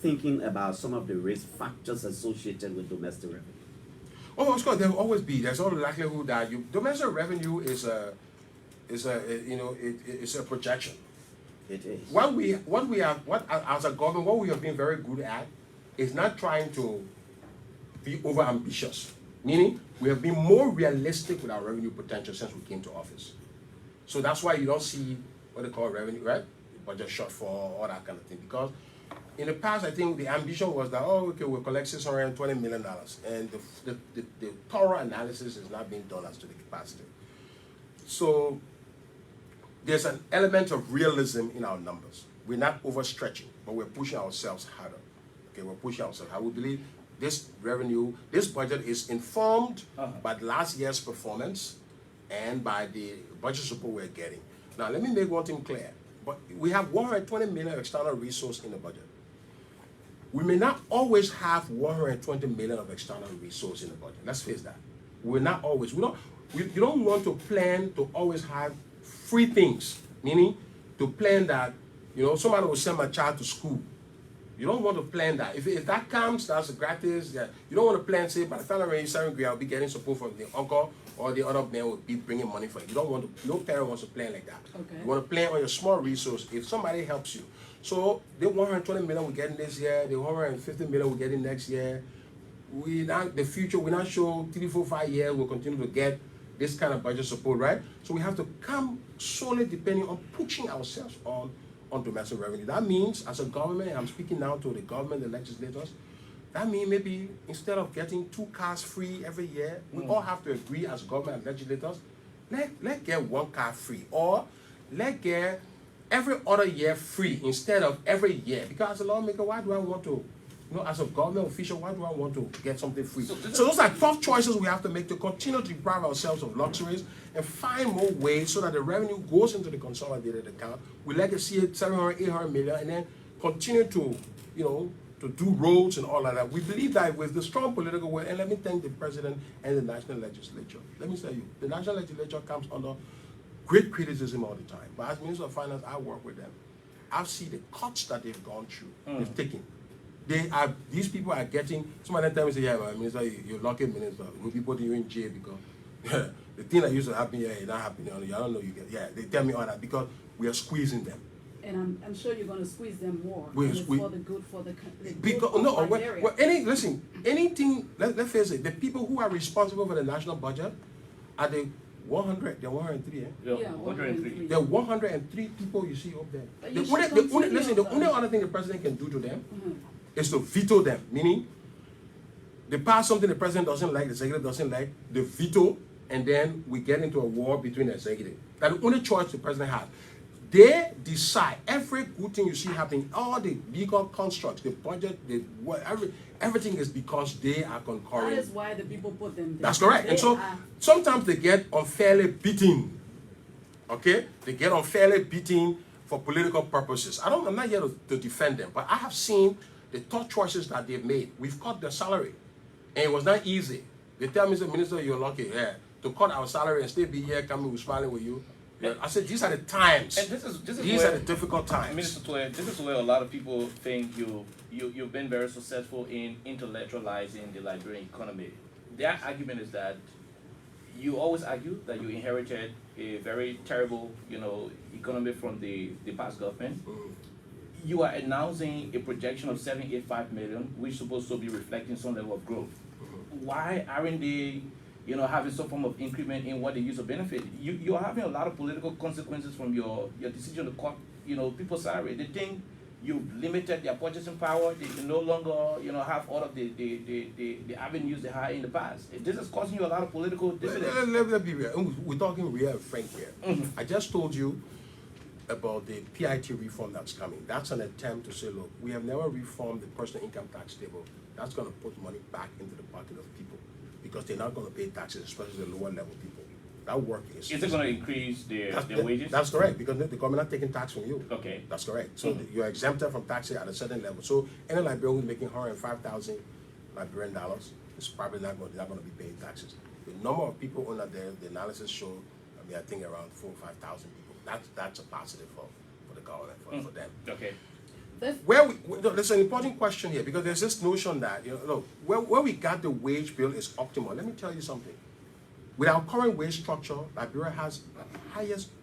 thinking about some of the risk factors associated with domestic revenue? Oh, of course, there will always be. There's all the likelihood that domestic revenue is a projection. It is. As a government, what we have been very good at is not trying to be over ambitious. Meaning, we have been more realistic with our revenue potential since we came to office. So that's why you don't see what they call revenue, right? Budget shortfall, all that kind of thing. Because in the past, I think the ambition was that, we'll collect $620 million. And the thorough analysis is not being done as to the capacity. So there's an element of realism in our numbers. We're not overstretching, but we're pushing ourselves harder. Okay, we're pushing ourselves harder. We believe this budget is informed by last year's performance and by the budget support we're getting. Now, let me make one thing clear. But we have 120 million external resource in the budget. We may not always have 120 million of external resource in the budget. Let's face that. We're not always. You don't want to plan to always have free things, meaning to plan that, somebody will send my child to school. You don't want to plan that. If that comes, that's gratis. Yeah. You don't want to plan, say, by the time I'm in 7th grade, I'll be getting support from the uncle or the other man will be bringing money for you. You don't want to, no parent wants to plan like that. Okay. You want to plan on your small resource if somebody helps you. So the 120 million we're getting this year, the 150 million we're getting next year, we're not sure 3, 4, 5 years we'll continue to get this kind of budget support, right? So we have to come solely depending on pushing ourselves on domestic revenue. That means, as a government, I'm speaking now to the government, the legislators, that means maybe instead of getting 2 cars free every year, we all have to agree as government and legislators, let's get 1 car free, or let's get every other year free instead of every year. Because as a lawmaker, why do I want to, as a government official, why do I want to get something free? So those are tough choices we have to make to continue to deprive ourselves of luxuries and find more ways so that the revenue goes into the consolidated account. We like to see it 700, 800 million, and then continue to, to do roads and all of that. We believe that with the strong political will, and let me thank the president and the national legislature. Let me tell you, the national legislature comes under great criticism all the time. But as Minister of Finance, I work with them. I've seen the cuts that they've gone through, they've taken. These people are getting, some of them tell me, say, Minister, you're lucky, Minister. We'll be putting you in jail because the thing that used to happen here is not happening. I don't know you get, they tell me all that because we are squeezing them. And I'm sure you're going to squeeze them more. It's for the good, for the anything, let's face it, the people who are responsible for the national budget are the 100, they're 103, Yeah, 103. There are 103 people you see up there. The only other thing the president can do to them is to veto them, meaning They pass something the president doesn't like, the executive doesn't like, they veto, and then we get into a war between the executive. That's the only choice the president has. They decide every good thing you see happening, all the legal constructs, the budget, everything is because they are concurring. That is why the people put them there. That's correct. And so sometimes they get unfairly beaten. Okay? They get unfairly beaten for political purposes. I'm not here to defend them, but I have seen the tough choices that they've made. We've cut their salary, and it was not easy. They tell me, Minister, you're lucky, yeah, to cut our salary and still be here coming with smiling with you. Yeah. I said, these are the times. And this is these are the difficult times. Minister Tweh, this is where a lot of people think you've been very successful in intellectualizing the Liberian economy. Their argument is that you always argue that you inherited a very terrible, economy from the past government. Mm-hmm. You are announcing a projection of 785 million, which is supposed to be reflecting some level of growth. Mm-hmm. Why aren't they, having some form of increment in what they use to benefit? You are having a lot of political consequences from your decision to cut, people's salary. They think you've limited their purchasing power. They can no longer, have all of the avenues they had in the past. This is causing you a lot of political dividends. Let me be real. We're talking real and frank here. Mm-hmm. I just told you about the PIT reform that's coming. That's an attempt to say, look, we have never reformed the personal income tax table. That's going to put money back into the pocket of people because they're not going to pay taxes, especially the lower level people. That work is it going to increase their wages? That's correct, because the government not taking tax from you. Okay. That's correct. So you're exempted from taxes at a certain level. So any Liberian who's making 105,000 Liberian dollars is probably not going to be paying taxes. The number of people under there, the analysis show, I think around 4,000 or 5,000 people. That's a positive for the government, for them. Okay. There's an important question here, because there's this notion that, look, where we got the wage bill is optimal. Let me tell you something. With our current wage structure, Liberia has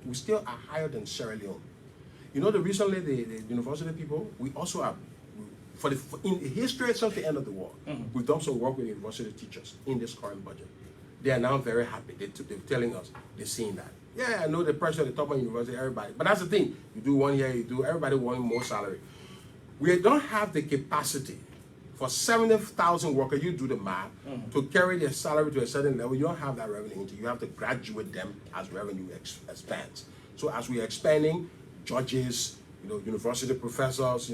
we still are higher than Sierra Leone. Recently the university people, we also are, in history since the end of the war, we've done some work with university teachers in this current budget. They are now very happy. They're telling us, they're seeing that. Yeah, I know the pressure at the top of university, everybody. But that's the thing. You do 1 year, everybody wanting more salary. We don't have the capacity for 70,000 workers, you do the math, to carry their salary to a certain level. You don't have that revenue until you have to graduate them as revenue expands. So as we're expanding, judges, university professors,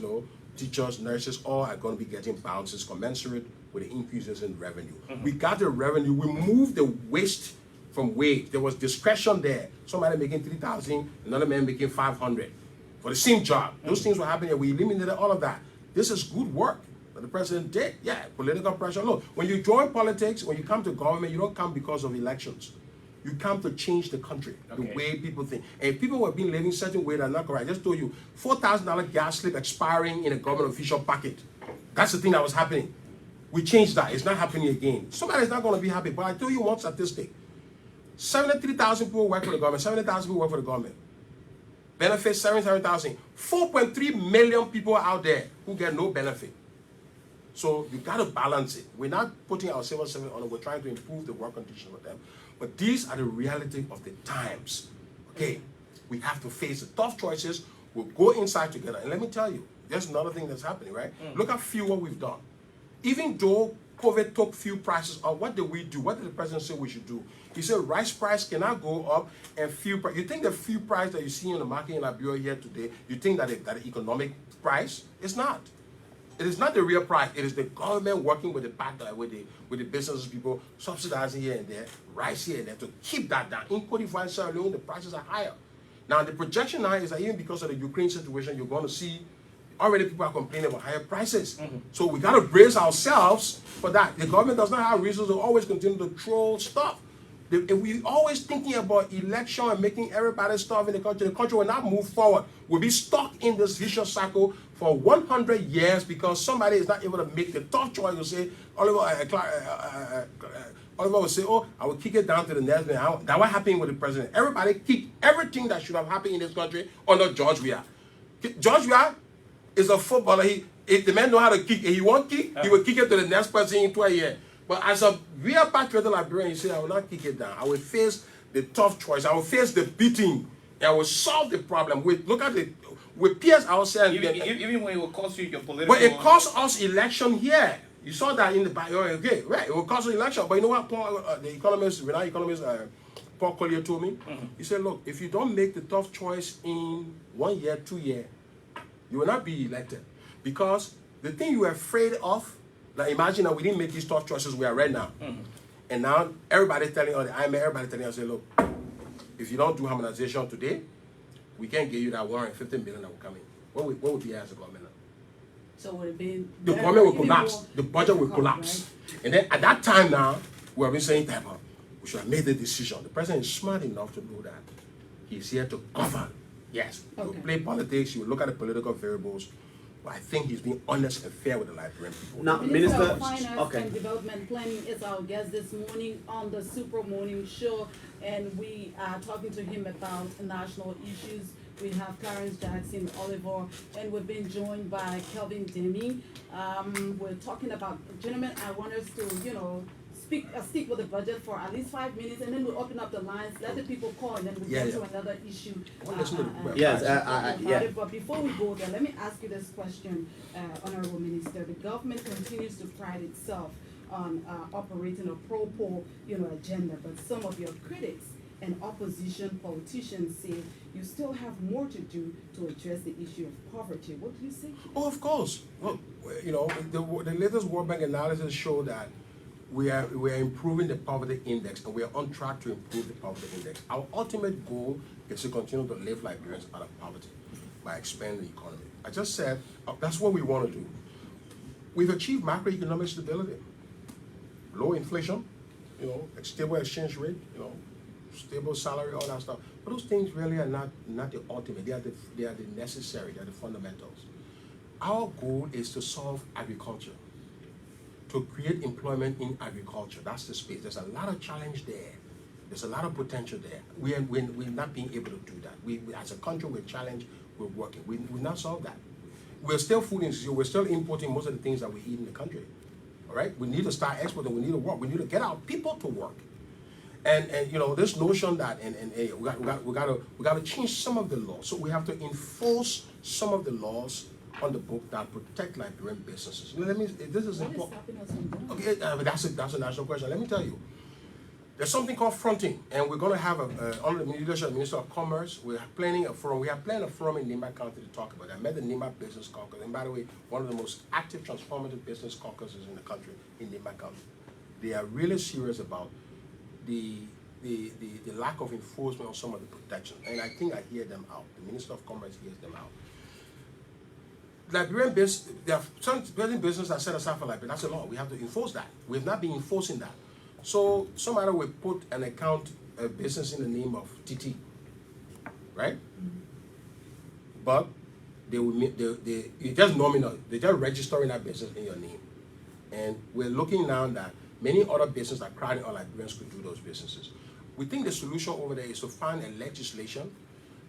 teachers, nurses, all are going to be getting bounces commensurate with the increases in revenue. We got the revenue, we moved the waste from wage. There was discretion there. Somebody making 3,000, another man making 500 for the same job. Those things were happening. We eliminated all of that. This is good work that the president did. Yeah, political pressure. Look, when you join politics, when you come to government, you don't come because of elections. You come to change the country, the way people think. And people who have been living certain way that are not correct. I just told you, $4,000 gas slip expiring in a government official packet. That's the thing that was happening. We changed that. It's not happening again. Somebody's not going to be happy. But I tell you one statistic. 73,000 people work for the government. 70,000 people work for the government. Benefits 77,000. 4.3 million people out there who get no benefit. So you got to balance it. We're not putting our civil servants on it. We're trying to improve the work conditions for them. But these are the reality of the times. Okay, we have to face the tough choices. We'll go inside together. And let me tell you, there's another thing that's happening, right? Look at what we've done. Even though COVID took fuel prices up, what did we do? What did the president say we should do? He said rice price cannot go up and fuel price. You think the fuel price that you see in the market in Liberia here today, you think that the economic price? It's not. It is not the real price. It is the government working with the business people, subsidizing here and there, rice here and there to keep that down. In Côte d'Ivoire and Sierra Leone, the prices are higher. Now the projection now is that even because of the Ukraine situation, you're going to see already people are complaining about higher prices. So we got to brace ourselves for that. The government does not have reasons to always continue to troll stuff. If we're always thinking about election and making everybody starve in the country will not move forward. We'll be stuck in this vicious cycle for 100 years because somebody is not able to make the tough choice to say, Oliver will say, oh, I will kick it down to the next man. That what happened with the president. Everybody kicked everything that should have happened in this country under George Weah. George Weah is a footballer. If the man know how to kick, and he won't kick, he will kick it to the next person in 2 years. But as a real patriotic Liberian, he said, I will not kick it down. I will face the tough choice. I will face the beating. And I will solve the problem. With peers, I will say... Even when it will cost you your political... But it cost us election here. You saw that in the bio. Okay, right. It will cost an election. But you know what, Paul, the economist, renowned economist, Paul Collier told me? He said, look, if you don't make the tough choice in 1 year, 2 years, you will not be elected. Because the thing you were afraid of, like imagine that we didn't make these tough choices we are right now. And now everybody's telling us, everybody telling us, say, look, if you don't do harmonization today, we can't give you that 150 million that will come in. What would be as a government? So would it be The government will collapse. The budget will collapse. Right? And then at that time now, we have been saying that we should have made the decision. The president is smart enough to know that he's here to govern. Yes, he will play politics, he will look at the political variables, but I think he's being honest and fair with the Liberian people. Now, Minister Minister, of Finance and Development Planning is our guest this morning on the Super Morning Show, and we are talking to him about national issues. We have Clarence Jackson Oliver, and we've been joined by Kelvin Deming. We're talking about, gentlemen, I want us to, stick with the budget for at least 5 minutes, and then we'll open up the lines, let the people call, and then we'll go to another issue. But before we go there, let me ask you this question, Honorable Minister. The government continues to pride itself on operating a pro-poor, agenda, but some of your critics and opposition politicians say you still have more to do to address the issue of poverty. What do you say? Oh, of course. Well, the latest World Bank analysis show that we are improving the poverty index, and we are on track to improve the poverty index. Our ultimate goal is to continue to live Liberians out of poverty by expanding the economy. I just said that's what we want to do. We've achieved macroeconomic stability, low inflation, stable exchange rate, stable salary, all that stuff. But those things really are not the ultimate. They are the necessary. They are the fundamentals. Our goal is to solve agriculture, to create employment in agriculture. That's the space. There's a lot of challenge there. There's a lot of potential there. We're not being able to do that. We as a country, we're challenged. We're working. We've not solved that. We're still food insecure. We're still importing most of the things that we eat in the country. All right. We need to start exporting. We need to work. We need to get our people to work. And this notion that we got to change some of the laws. So we have to enforce some of the laws on the book that protect Liberian businesses. This is important. Okay, that's a national question. Let me tell you, there's something called fronting, and we're going to have under the leadership of the Minister of Commerce. We're planning a forum. We have planned a forum in Nimba County to talk about it. I met the Nimba Business Caucus, and by the way, one of the most active transformative business caucuses in the country in Nimba County. They are really serious about the lack of enforcement on some of the protections, and I think I hear them out. The Minister of Commerce hears them out. Liberian business, there are some business that set aside for Liberia. That's a law. We have to enforce that. We have not been enforcing that. So somebody will put an account, a business in the name of TT, right? But you just nominal. They're just registering that business in your name, and we're looking now that many other businesses that crowding on Liberians could do those businesses. We think the solution over there is to find a legislation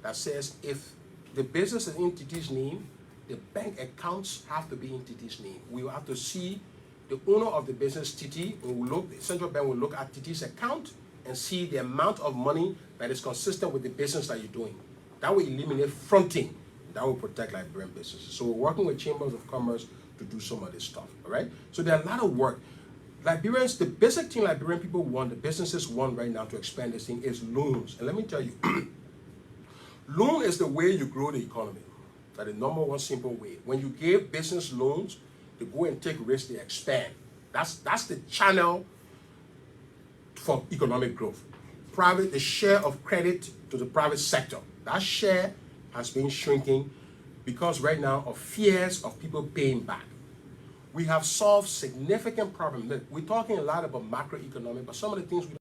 that says if the business is in TT's name, the bank accounts have to be in TT's name. We will have to see the owner of the business, TT, the central bank will look at TT's account and see the amount of money that is consistent with the business that you're doing. That will eliminate fronting. That will protect Liberian businesses. So we're working with chambers of commerce to do some of this stuff, all right? So there are a lot of work. Liberians, the basic thing Liberian people want, the businesses want right now to expand this thing is loans. And let me tell you, loan is the way you grow the economy. That's the number one simple way. When you give business loans, they go and take risks, they expand. That's the channel for economic growth. The share of credit to the private sector, that share has been shrinking because right now of fears of people paying back. We have solved significant problems. We're talking a lot about macroeconomic, but some of the things we